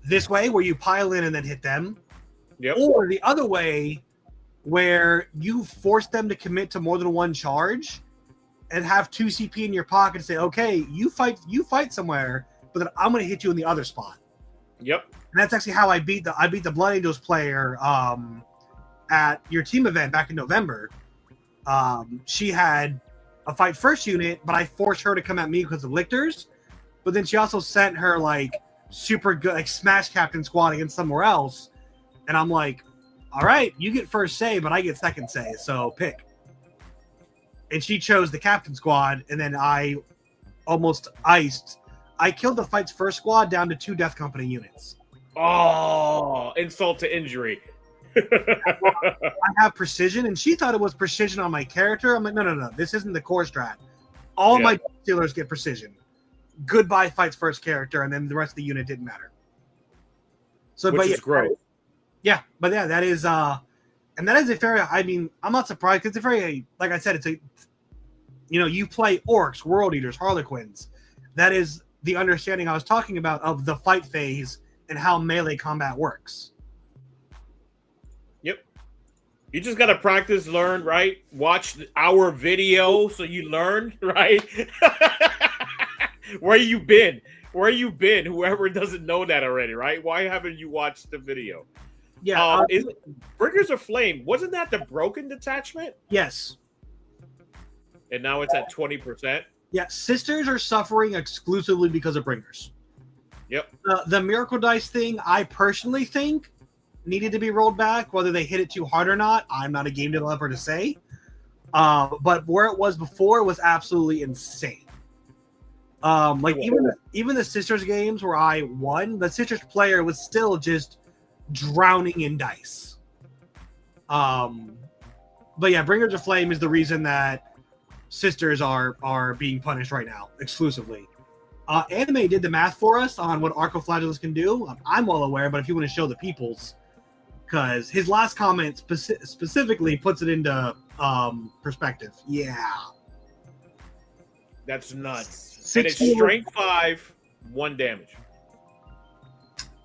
This way where you pile in and then hit them. Yep. Or the other way where you force them to commit to more than one charge and have 2 CP in your pocket and say, okay, you fight somewhere, but then I'm going to hit you in the other spot. Yep. And that's actually how I beat the Blood Angels player at your team event back in November. She had a fight first unit, but I forced her to come at me because of lictors. But then she also sent her like super good like Smash Captain squad against somewhere else. And I'm like, all right, you get first say, but I get second say, so pick. And she chose the captain squad, and then I almost iced. I killed the fight's first squad down to 2 Death Company units. Oh, insult to injury. I have precision, and she thought it was precision on my character. I'm like, no. This isn't the core strat. All my dealers get precision. Goodbye fight's first character, and then the rest of the unit didn't matter. So, Which is great. Yeah, but yeah, that is and that is a very, I mean, I'm not surprised because it's a very, like I said, it's a, you play orcs, world eaters, harlequins. That is the understanding I was talking about of the fight phase and how melee combat works. Yep. You just got to practice, learn, right? Watch our video so you learn, right? Where you been? Whoever doesn't know that already, right? Why haven't you watched the video? Yeah. Is Bringers of Flame, wasn't that the broken detachment? Yes. And now it's at 20%? Yeah, Sisters are suffering exclusively because of Bringers. Yep. The Miracle Dice thing, I personally think, needed to be rolled back. Whether they hit it too hard or not, I'm not a game developer to say. But where it was before was absolutely insane. Like even the Sisters games where I won, the Sisters player was still just drowning in dice. But yeah, Bringers of Flame is the reason that Sisters are being punished right now exclusively. Anime did the math for us on what Arcoflagellus can do. I'm well aware, but if you want to show the peoples, because his last comment specifically puts it into perspective. Yeah, that's nuts. 16, and it's strength 5, 1 damage.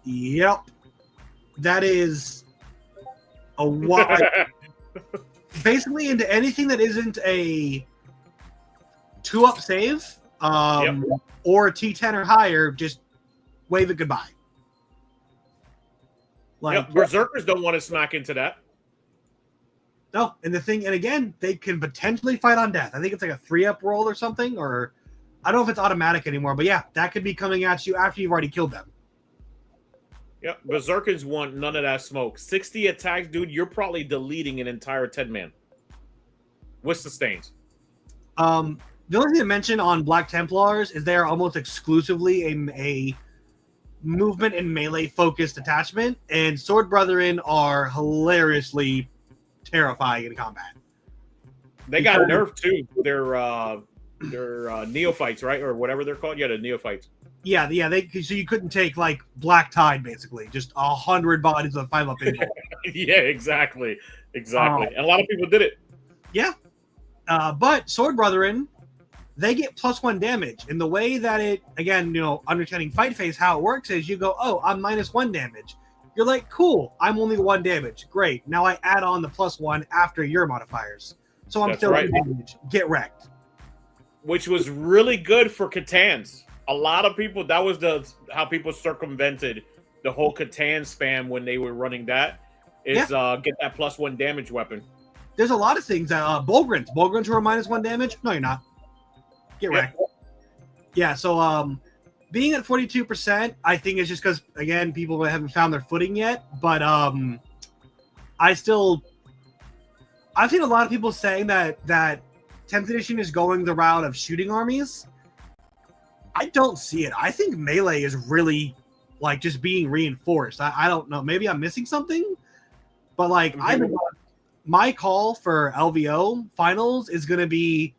Yep. That is a wide. Basically, into anything that isn't a 2-up save or a T10 or higher, just wave it goodbye. Like Berserkers don't want to smack into that. No, and again, they can potentially fight on death. I think it's like a 3-up roll or something, or I don't know if it's automatic anymore, but yeah, that could be coming at you after you've already killed them. Yep, Berserkers want none of that smoke. 60 attacks, dude, you're probably deleting an entire 10-man. With sustains. The only thing to mention on Black Templars is they are almost exclusively a movement and melee-focused attachment, and Sword Brethren are hilariously terrifying in combat. They got nerfed, too. They're neophytes, right? Or whatever they're called. Yeah, the neophytes. Yeah. So you couldn't take like Black Tide, basically, just 100 bodies of 5-up info. Yeah, exactly. And a lot of people did it. Yeah, but Sword Brethren, they get +1 damage. And the way that it, again, understanding fight phase, how it works is you go, oh, I'm -1 damage. You're like, cool, I'm only 1 damage. Great. Now I add on the +1 after your modifiers. So I'm still 2 damage. Get wrecked. Which was really good for Catans. A lot of people, that was how people circumvented the whole Catan spam when they were running that, is get that +1 damage weapon. There's a lot of things that Bolgrins who are -1 damage. No, you're not. Get wrecked. Yeah. So being at 42%, I think is just because again people haven't found their footing yet. But I've seen a lot of people saying that 10th edition is going the route of shooting armies. I don't see it. I think melee is really like just being reinforced. I don't know. Maybe I'm missing something, but like my call for LVO finals is going to be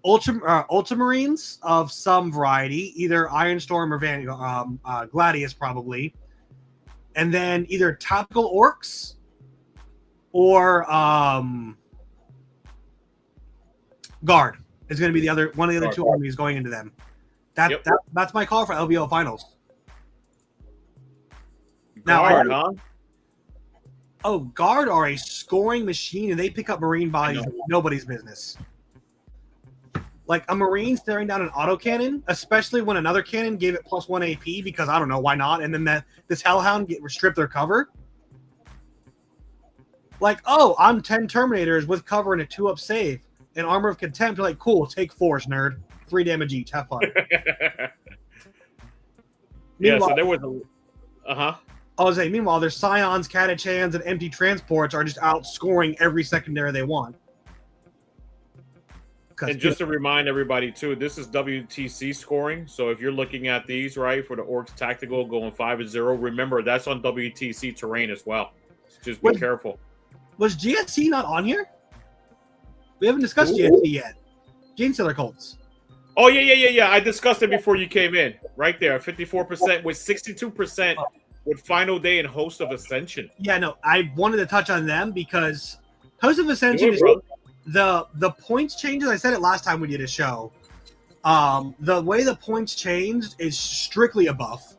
Ultramarines of some variety, either Ironstorm or Gladius probably, and then either topical orcs or Guard is going to be one of the other two Guard. armies going into them. That's my call for LVO finals. Guard, huh? Oh, Guard are a scoring machine, and they pick up Marine bodies like nobody's business. Like a Marine staring down an autocannon, especially when another cannon gave it +1 AP because I don't know why not, and then this Hellhound stripped their cover. Like, oh, I'm 10 Terminators with cover and a 2-up save and Armor of Contempt. You're like, cool, take 4s, nerd. 3 damage each. Have fun. Yeah, so there was a I was saying, meanwhile, their Scions, Catachans, and empty transports are just outscoring every secondary they want. And just to remind everybody, too, this is WTC scoring. So if you're looking at these, right, for the Orcs Tactical going 5-0, remember, that's on WTC terrain as well. Just be careful. Was GSC not on here? We haven't discussed GSC yet. Genestealer Colts. Oh, yeah. I discussed it before you came in. Right there, 54% with 62% with Final Day and Host of Ascension. Yeah, no, I wanted to touch on them because Host of Ascension is the points changes. I said it last time we did a show. The way the points changed is strictly a buff.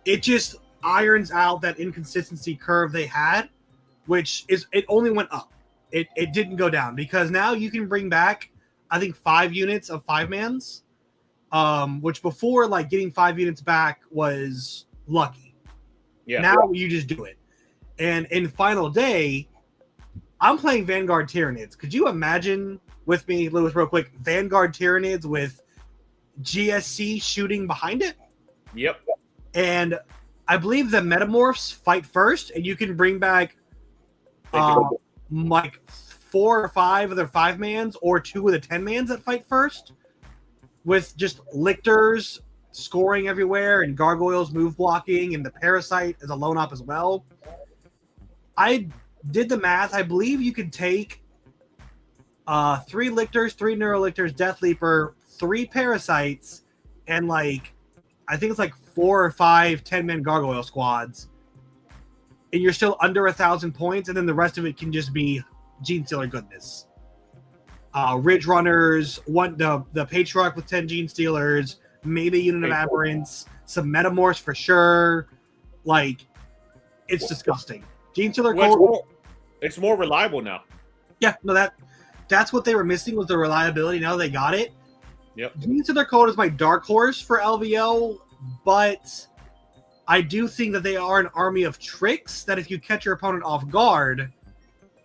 It just irons out that inconsistency curve they had, which is it only went up. It didn't go down because now you can bring back, I think, 5 units of 5-mans, which before, like, getting 5 units back was lucky. Yeah. Now you just do it. And in Final Day, I'm playing Vanguard Tyranids. Could you imagine with me, Lewis, real quick, Vanguard Tyranids with GSC shooting behind it? Yep. And I believe the Metamorphs fight first, and you can bring back like 4 or 5 of their 5-mans or 2 of the 10-mans that fight first with just Lictors scoring everywhere and Gargoyles move blocking, and the Parasite is a lone op as well. I did the math. I believe you could take 3 Lictors, 3 Neurolictors, Death Leaper, 3 Parasites, and like I think it's like 4 or 5 10-man Gargoyle squads, and you're still under 1,000 points, and then the rest of it can just be Genestealer goodness. Ridge Runners, the Patriarch with 10 Genestealers, maybe a unit of Aberrants, some Metamorphs for sure. Like, it's disgusting. Genestealer Cult. It's more reliable now. Yeah, no, that's what they were missing was the reliability. Now they got it. Yep. Genestealer Cult is my dark horse for LVO, but I do think that they are an army of tricks that if you catch your opponent off guard,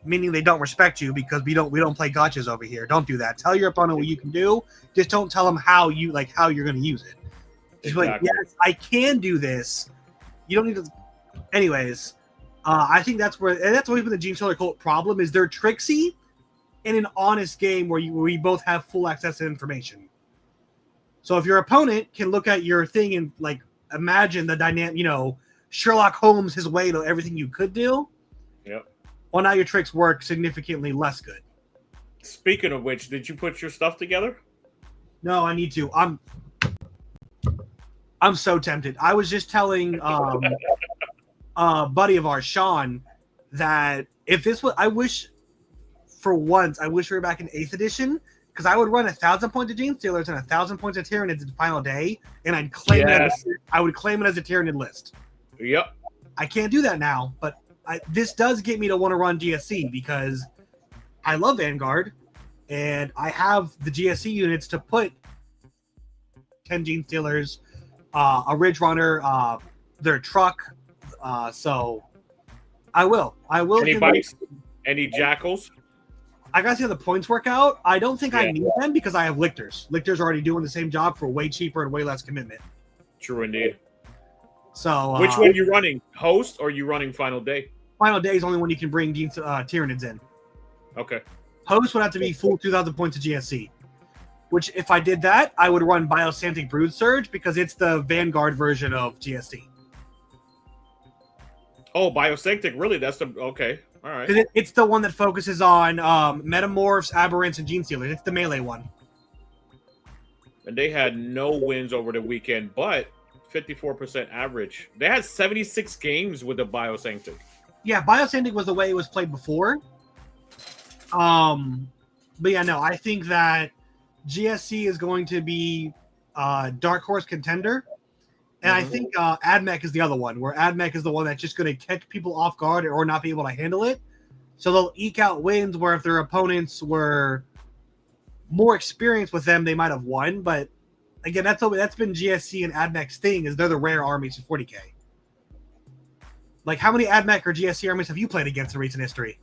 meaning they don't respect you because we don't play gotchas over here. Don't do that. Tell your opponent what you can do. Just don't tell them how you're going to use it. Just be like, yes, I can do this. You don't need to. Anyways, I think that's always been the Genestealer Cult problem is they're tricksy in an honest game where we both have full access to information. So if your opponent can look at your thing and like imagine the dynamic, Sherlock Holmes his way to everything you could do. Yep. Well, now your tricks work significantly less good. Speaking of which, did you put your stuff together? No, I need to. I'm so tempted. I was just telling a buddy of ours, Sean, that if this was, I wish we were back in 8th edition because I would run 1,000 points of Genestealers and 1,000 points of Tyranids in Final Day, and I'd claim I would claim it as a Tyranid list. Yep. I can't do that now, but this does get me to want to run GSC because I love Vanguard, and I have the GSC units to put 10 Genestealers, a Ridge Runner, their truck. So I will. Any bikes? Any Jackals? I gotta see how the points work out. I don't think I need them because I have Lictors. Lictors are already doing the same job for way cheaper and way less commitment. True indeed. So which one are you running? Host or are you running Final Day? Final Day is only when you can bring Tyranids in. Okay. Host would have to be full 2,000 points of GSC. Which, if I did that, I would run Biosantic Brood Surge because it's the Vanguard version of GSC. Oh, Biosantic, really? That's the okay. All right. It's the one that focuses on Metamorphs, Aberrants, and Genestealers. It's the melee one. And they had no wins over the weekend, but 54% average. They had 76 games with the Biosantic. Yeah, Biosantic was the way it was played before. But yeah, no, I think that GSC is going to be dark horse contender. And I think AdMech is the other one, where AdMech is the one that's just going to catch people off guard or not be able to handle it. So they'll eke out wins where if their opponents were more experienced with them, they might have won. But again, that's been GSC and AdMech's thing, is they're the rare armies in 40K. Like, how many AdMech or GSC armies have you played against in recent history?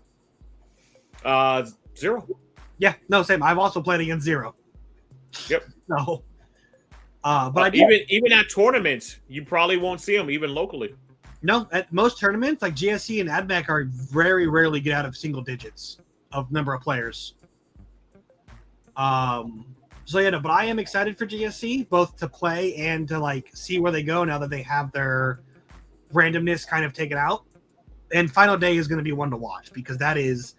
0. Yeah, no, same. I've also played against 0. Yep. No. But even at tournaments, you probably won't see them, even locally. No, at most tournaments, like GSC and AdMech are very rarely get out of single digits of number of players. So yeah, no, but I am excited for GSC, both to play and to like see where they go now that they have their randomness kind of taken out. And final day is going to be one to watch because that is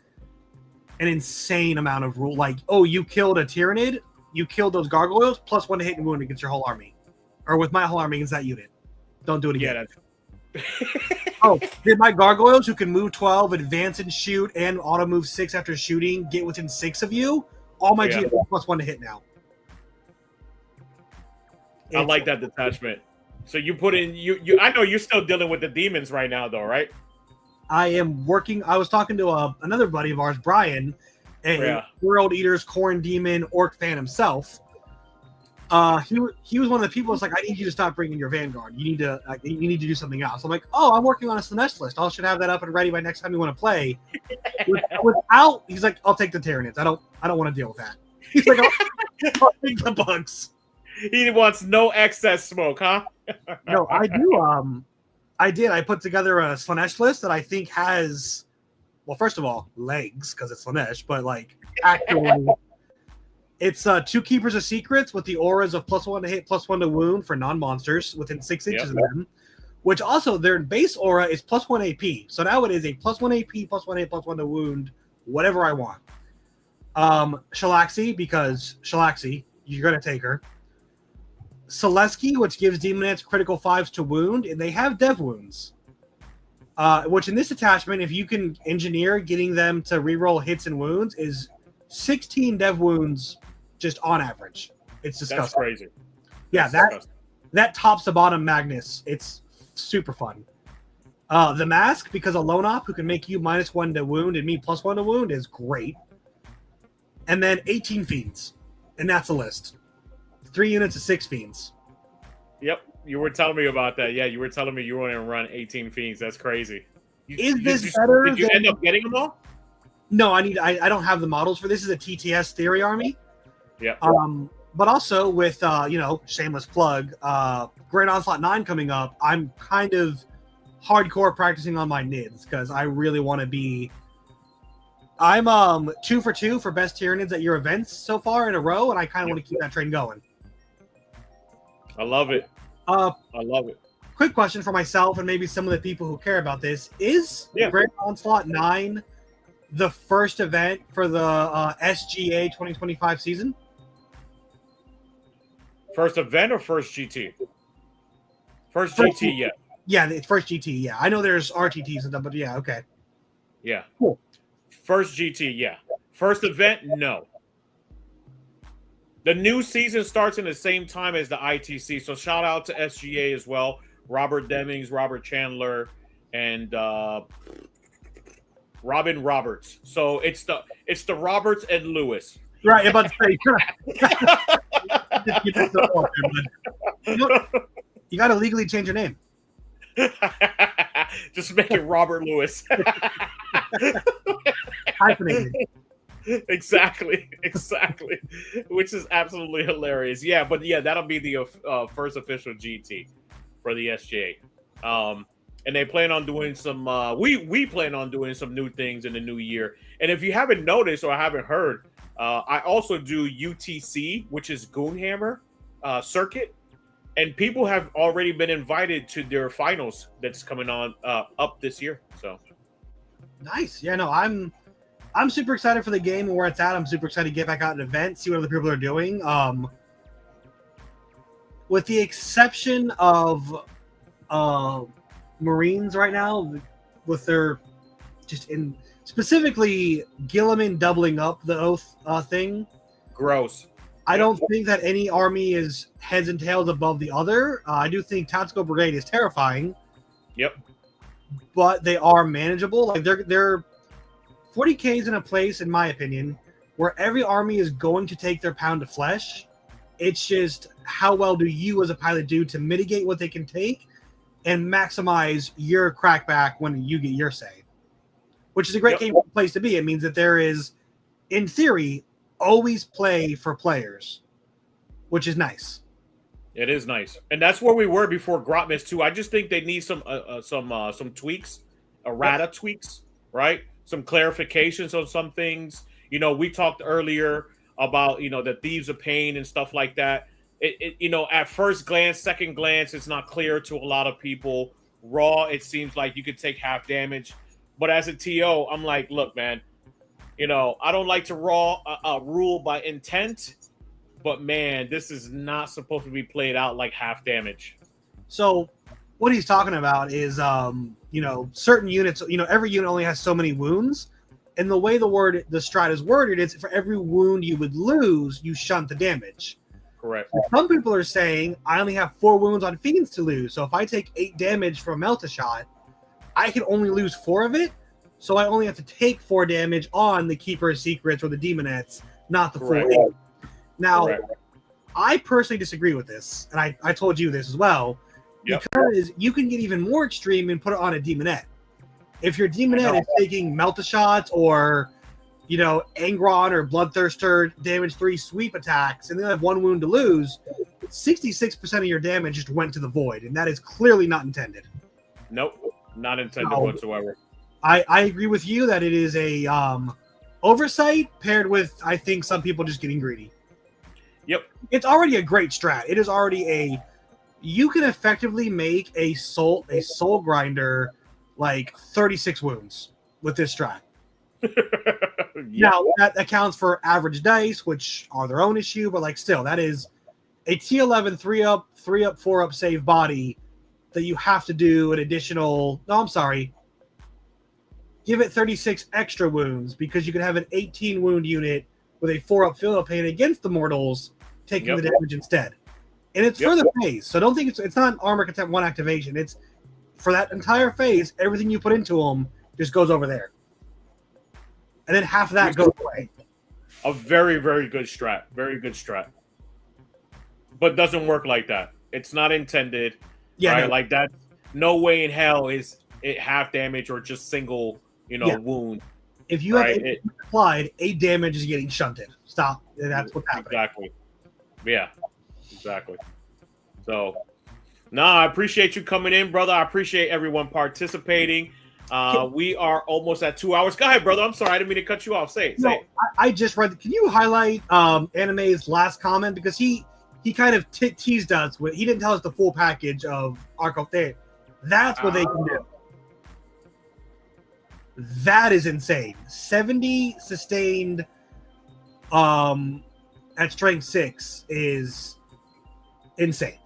an insane amount of rule. Like, oh, you killed a Tyrannid, you killed those gargoyles, plus 1 to hit and wound against your whole army, or with my whole army against that unit. Don't do it again. Yeah, oh, did my gargoyles, who can move 12, advance and shoot, and auto move 6 after shooting, get within 6 of you? All my GM plus 1 to hit now. I like that detachment. So you put in you. I know you're still dealing with the demons right now, though, right? I am working. I was talking to another buddy of ours, Brian, a World Eaters, Corn Demon, Orc fan himself. He was one of the people that's like, I need you to stop bringing your Vanguard. You need to do something else. I'm like, oh, I'm working on a Slanesh list. I should have that up and ready by next time you want to play. Without, he's like, I'll take the Tyranids. I don't want to deal with that. He's like, I'll take the bugs. He wants no excess smoke, huh? No, I do. I put together a Slanesh list that I think has, well, first of all, legs because it's Slanesh, but like actually, it's 2 Keepers of Secrets with the auras of +1 to hit, +1 to wound for non-monsters within 6 inches of them. Which also their base aura is +1 AP. So now it is a +1 AP, +1 hit, +1 to wound, whatever I want. Shalaxi, because Shalaxi, you're gonna take her. Selesky, which gives Demonettes critical 5s to wound, and they have dev wounds. Which in this attachment, if you can engineer getting them to reroll hits and wounds, is 16 dev wounds just on average. It's disgusting. That's crazy. Yeah, that tops the bottom Magnus. It's super fun. The Mask, because a lone op who can make you -1 to wound and me +1 to wound, is great. And then 18 Fiends. And that's a list. 3 units of 6 Fiends. Yep, you were telling me about that. Yeah, you were telling me you were going to run 18 Fiends. That's crazy. Is this better? Did you end up getting them all? No, I don't have the models for this. This is a TTS theory army. Yeah. But also with shameless plug, Great Onslaught 9 coming up, I'm kind of hardcore practicing on my NIDs because I really want to be. I'm 2 for 2 for best Tyranids at your events so far in a row, and I kind of want to keep that train going. I love it. I love it. Quick question for myself and maybe some of the people who care about this: is Great Onslaught 9 the first event for the SGA 2025 season? First event or first GT? First GT, yeah. Yeah, it's first GT, yeah. I know there's RTTs and stuff, but yeah, okay. Yeah. Cool. First GT, yeah. First event, no. The new season starts in the same time as the ITC, so shout out to SGA as well. Robert Demings, Robert Chandler, and Robin Roberts. So it's the Roberts and Lewis. Right, about to say. You got to legally change your name. Just make it Robert Lewis. Hyphenated. Exactly. Which is absolutely hilarious. Yeah, but yeah, that'll be the first official GT for the SGA. And they plan on doing some. We plan on doing some new things in the new year. And if you haven't noticed or haven't heard, I also do UTC, which is Goonhammer circuit, and people have already been invited to their finals that's coming on up this year. So nice. Yeah, no, I'm super excited for the game and where it's at. I'm super excited to get back out at an event, see what other people are doing. With the exception of Marines right now, with their just in specifically Gilliman doubling up the oath thing. Gross. I don't think that any army is heads and tails above the other. I do think Tactical Brigade is terrifying. Yep. But they are manageable. Like they're 40K is in a place, in my opinion, where every army is going to take their pound of flesh. It's just how well do you as a pilot do to mitigate what they can take and maximize your crackback when you get your say. Which is a great place to be. It means that there is, in theory, always play for players, which is nice. It is nice, and that's where we were before Grotmas too. I just think they need some tweaks, errata tweaks, right? Some clarifications on some things. You know, we talked earlier about the Thieves of Pain and stuff like that. It at first glance, second glance, it's not clear to a lot of people. Raw, it seems like you could take half damage, but as a TO, I'm like, look, man. I don't like to rule by intent, but man, this is not supposed to be played out like half damage. So what he's talking about is, certain units, every unit only has so many wounds. And the way the strat is worded is for every wound you would lose, you shunt the damage. Correct. Some people are saying, I only have 4 wounds on Fiends to lose. So if I take 8 damage from a Melt-A-Shot, I can only lose 4 of it. So I only have to take 4 damage on the Keeper's Secrets or the Demonettes, not the 4. Now, I personally disagree with this, and I told you this as well, because you can get even more extreme and put it on a Demonette. If your Demonette is taking Melt-A-Shots or, Angron or Bloodthirster damage 3 sweep attacks, and they have 1 wound to lose, 66% of your damage just went to the void, and that is clearly not intended. Nope, not intended whatsoever. I agree with you that it is a oversight paired with, I think, some people just getting greedy. Yep. It's already a great strat. It is already you can effectively make a soul grinder like 36 wounds with this strat. Now, that accounts for average dice, which are their own issue, but still, that is a T11 3 up, 4 up save body that you have to do an additional. No, I'm sorry. Give it 36 extra wounds because you can have an 18 wound unit with a 4 up field of pain against the mortals taking the damage instead. And it's for the phase. So don't think it's not Armor Contempt 1 activation. It's for that entire phase, everything you put into them just goes over there. And then half of that goes away. A very, very good strat. Very good strat. But doesn't work like that. It's not intended. Yeah. Right? No. Like that. No way in hell is it half damage or just single wound. If you have applied, 8 damage is getting shunted. Stop. That's what's happening. Exactly. Yeah. Exactly. So, I appreciate you coming in, brother. I appreciate everyone participating. We are almost at 2 hours. Go ahead, brother. I'm sorry. I didn't mean to cut you off. Say it. I just read. Can you highlight Anime's last comment? Because he kind of teased us. He didn't tell us the full package of Arc of Day. That's what they can do. That is insane. 70 sustained at strength 6 is insane.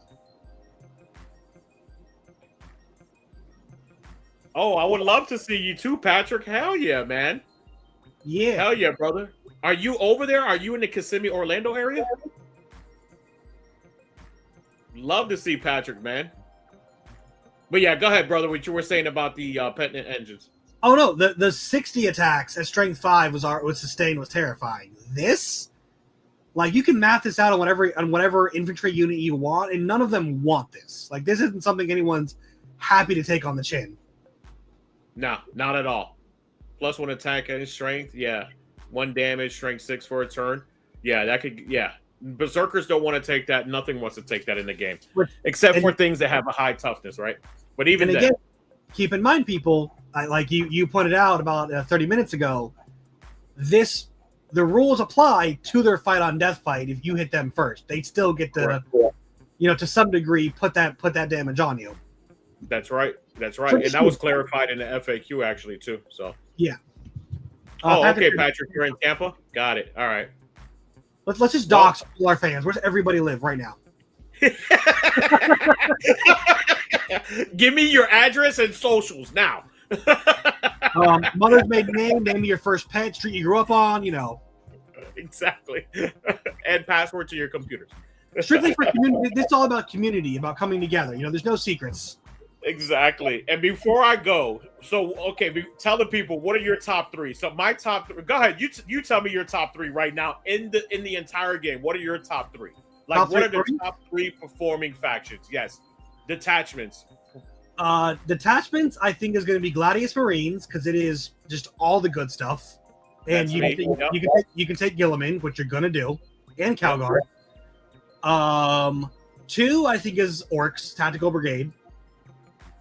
Oh, I would love to see you too, Patrick. Hell yeah, man. Yeah. Hell yeah, brother. Are you over there? Are you in the Kissimmee, Orlando area? Love to see Patrick, man. But yeah, go ahead, brother. What you were saying about the Penitent engines. Oh no, the 60 attacks at strength 5 was sustained was terrifying. This, you can map this out on whatever infantry unit you want, and none of them want this. This isn't something anyone's happy to take on the chin. No, not at all. +1 attack and strength, 1 damage, strength 6 for a turn. Berserkers don't want to take that. Nothing wants to take that in the game, except for things that have a high toughness, right? But even then, keep in mind, people, like you pointed out about 30 minutes ago, the rules apply to their fight on death fight. If you hit them first, they still get to, to some degree, put that damage on you. That's right. And that was clarified in the FAQ actually too. So yeah. Okay, Patrick, you're in Tampa. Got it. All right. Let's just dox all our fans. Where's everybody live right now? Give me your address and socials now. Mother's maiden name of your first pet, street you grew up on, Exactly. And password to your computers. Strictly for community. This is all about community, about coming together. There's no secrets. Exactly. And before I go, tell the people, what are your top three? So my top three. Go ahead. You tell me your top three right now in the entire game. What are your top three? Like, top what are the three? top three performing factions? Yes. Detachments. Detachments, I think, is going to be Gladius Marines because it is just all the good stuff. And you can take Gilliman, which you're going to do, and Calgar. Two, I think, is Orcs, Tactical Brigade.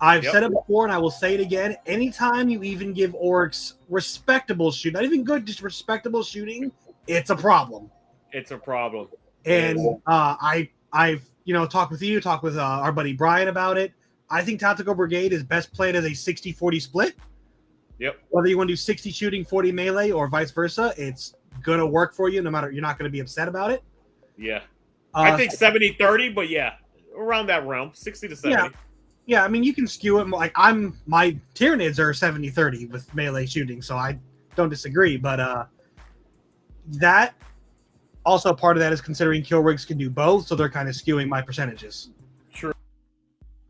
I've said it before, and I will say it again. Anytime you even give Orcs respectable shooting, not even good, just respectable shooting, it's a problem. It's a problem. And I've talked with our buddy Brian about it. I think Tactical Brigade is best played as a 60-40 split. Yep. Whether you want to do 60 shooting, 40 melee, or vice versa, it's going to work for you no matter. You're not going to be upset about it. Yeah. I think 70-30, but yeah, around that realm, 60 to 70. Yeah, I mean, you can skew it. Like, my Tyranids are 70-30 with melee shooting, so I don't disagree. But that also part of that is considering kill rigs can do both, so they're kind of skewing my percentages. True.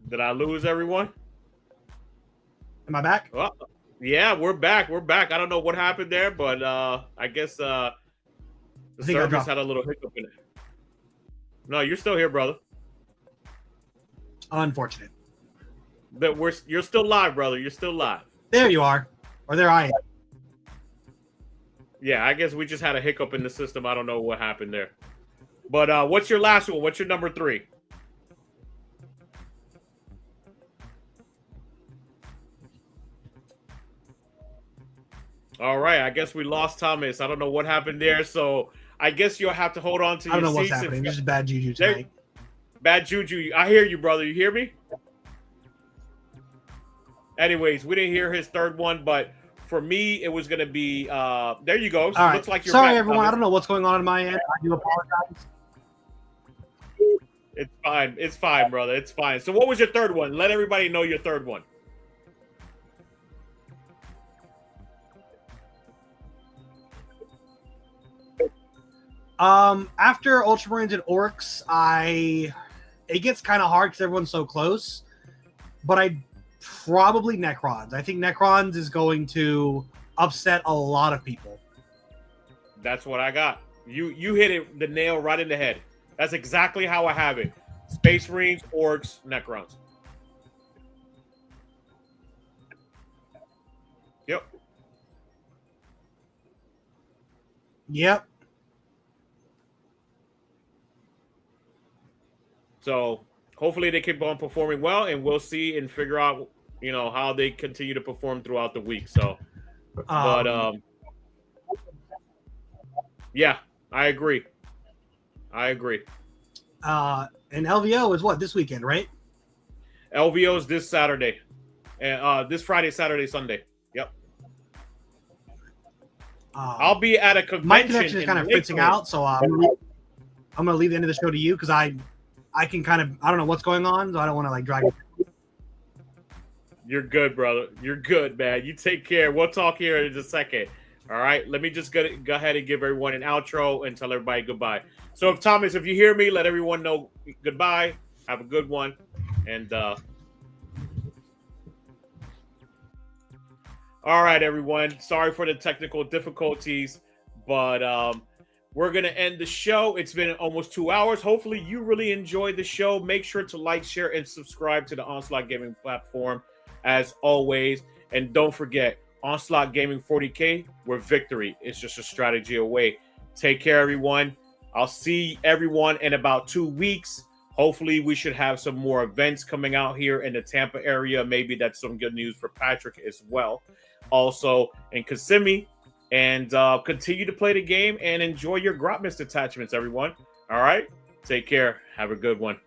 Did I lose everyone? Am I back? Well, yeah, we're back. We're back. I don't know what happened there, but I guess the service had a little hiccup in it. No, you're still here, brother. Unfortunate. But you're still live, brother. You're still live. There you are. Or there I am. Yeah, I guess we just had a hiccup in the system. I don't know what happened there. But what's your last one? What's your number 3? All right, I guess we lost Thomas. I don't know what happened there, so I guess you'll have to hold on to your seats. I don't know what's happening. There's just bad juju tonight. Bad juju. I hear you, brother. You hear me? Anyways, we didn't hear his third one, but for me, it was going to be there you go. So all right. Looks like you're sorry, back, everyone. Thomas. I don't know what's going on my end. I do apologize. It's fine. It's fine, brother. It's fine. So what was your third one? Let everybody know your third one. After Ultramarines and Orcs, it gets kind of hard because everyone's so close. But I probably Necrons. I think Necrons is going to upset a lot of people. That's what I got. You hit the nail right in the head. That's exactly how I have it. Space Marines, Orcs, Necrons. Yep. So hopefully they keep on performing well, and we'll see and figure out, how they continue to perform throughout the week. So, yeah, I agree. And LVO is what, this weekend, right? LVO is this Saturday, and this Friday, Saturday, Sunday. Yep. I'll be at a convention. My connection is kind of fritzing out, so I'm going to leave the end of the show to you because I can I don't know what's going on, so I don't want to drag it. You're good, brother. You're good, man. You take care. We'll talk here in just a second. All right. Let me just go ahead and give everyone an outro and tell everybody goodbye. So Thomas, if you hear me, let everyone know goodbye. Have a good one. And all right, everyone. Sorry for the technical difficulties, but we're going to end the show. It's been almost 2 hours. Hopefully you really enjoyed the show. Make sure to like, share, and subscribe to the Onslaught Gaming platform as always. And don't forget, Onslaught Gaming 40K, where victory is just a strategy away. Take care, everyone. I'll see everyone in about 2 weeks. Hopefully we should have some more events coming out here in the Tampa area. Maybe that's some good news for Patrick as well. Also in Kissimmee. And continue to play the game and enjoy your Grotmist attachments, everyone. All right? Take care. Have a good one.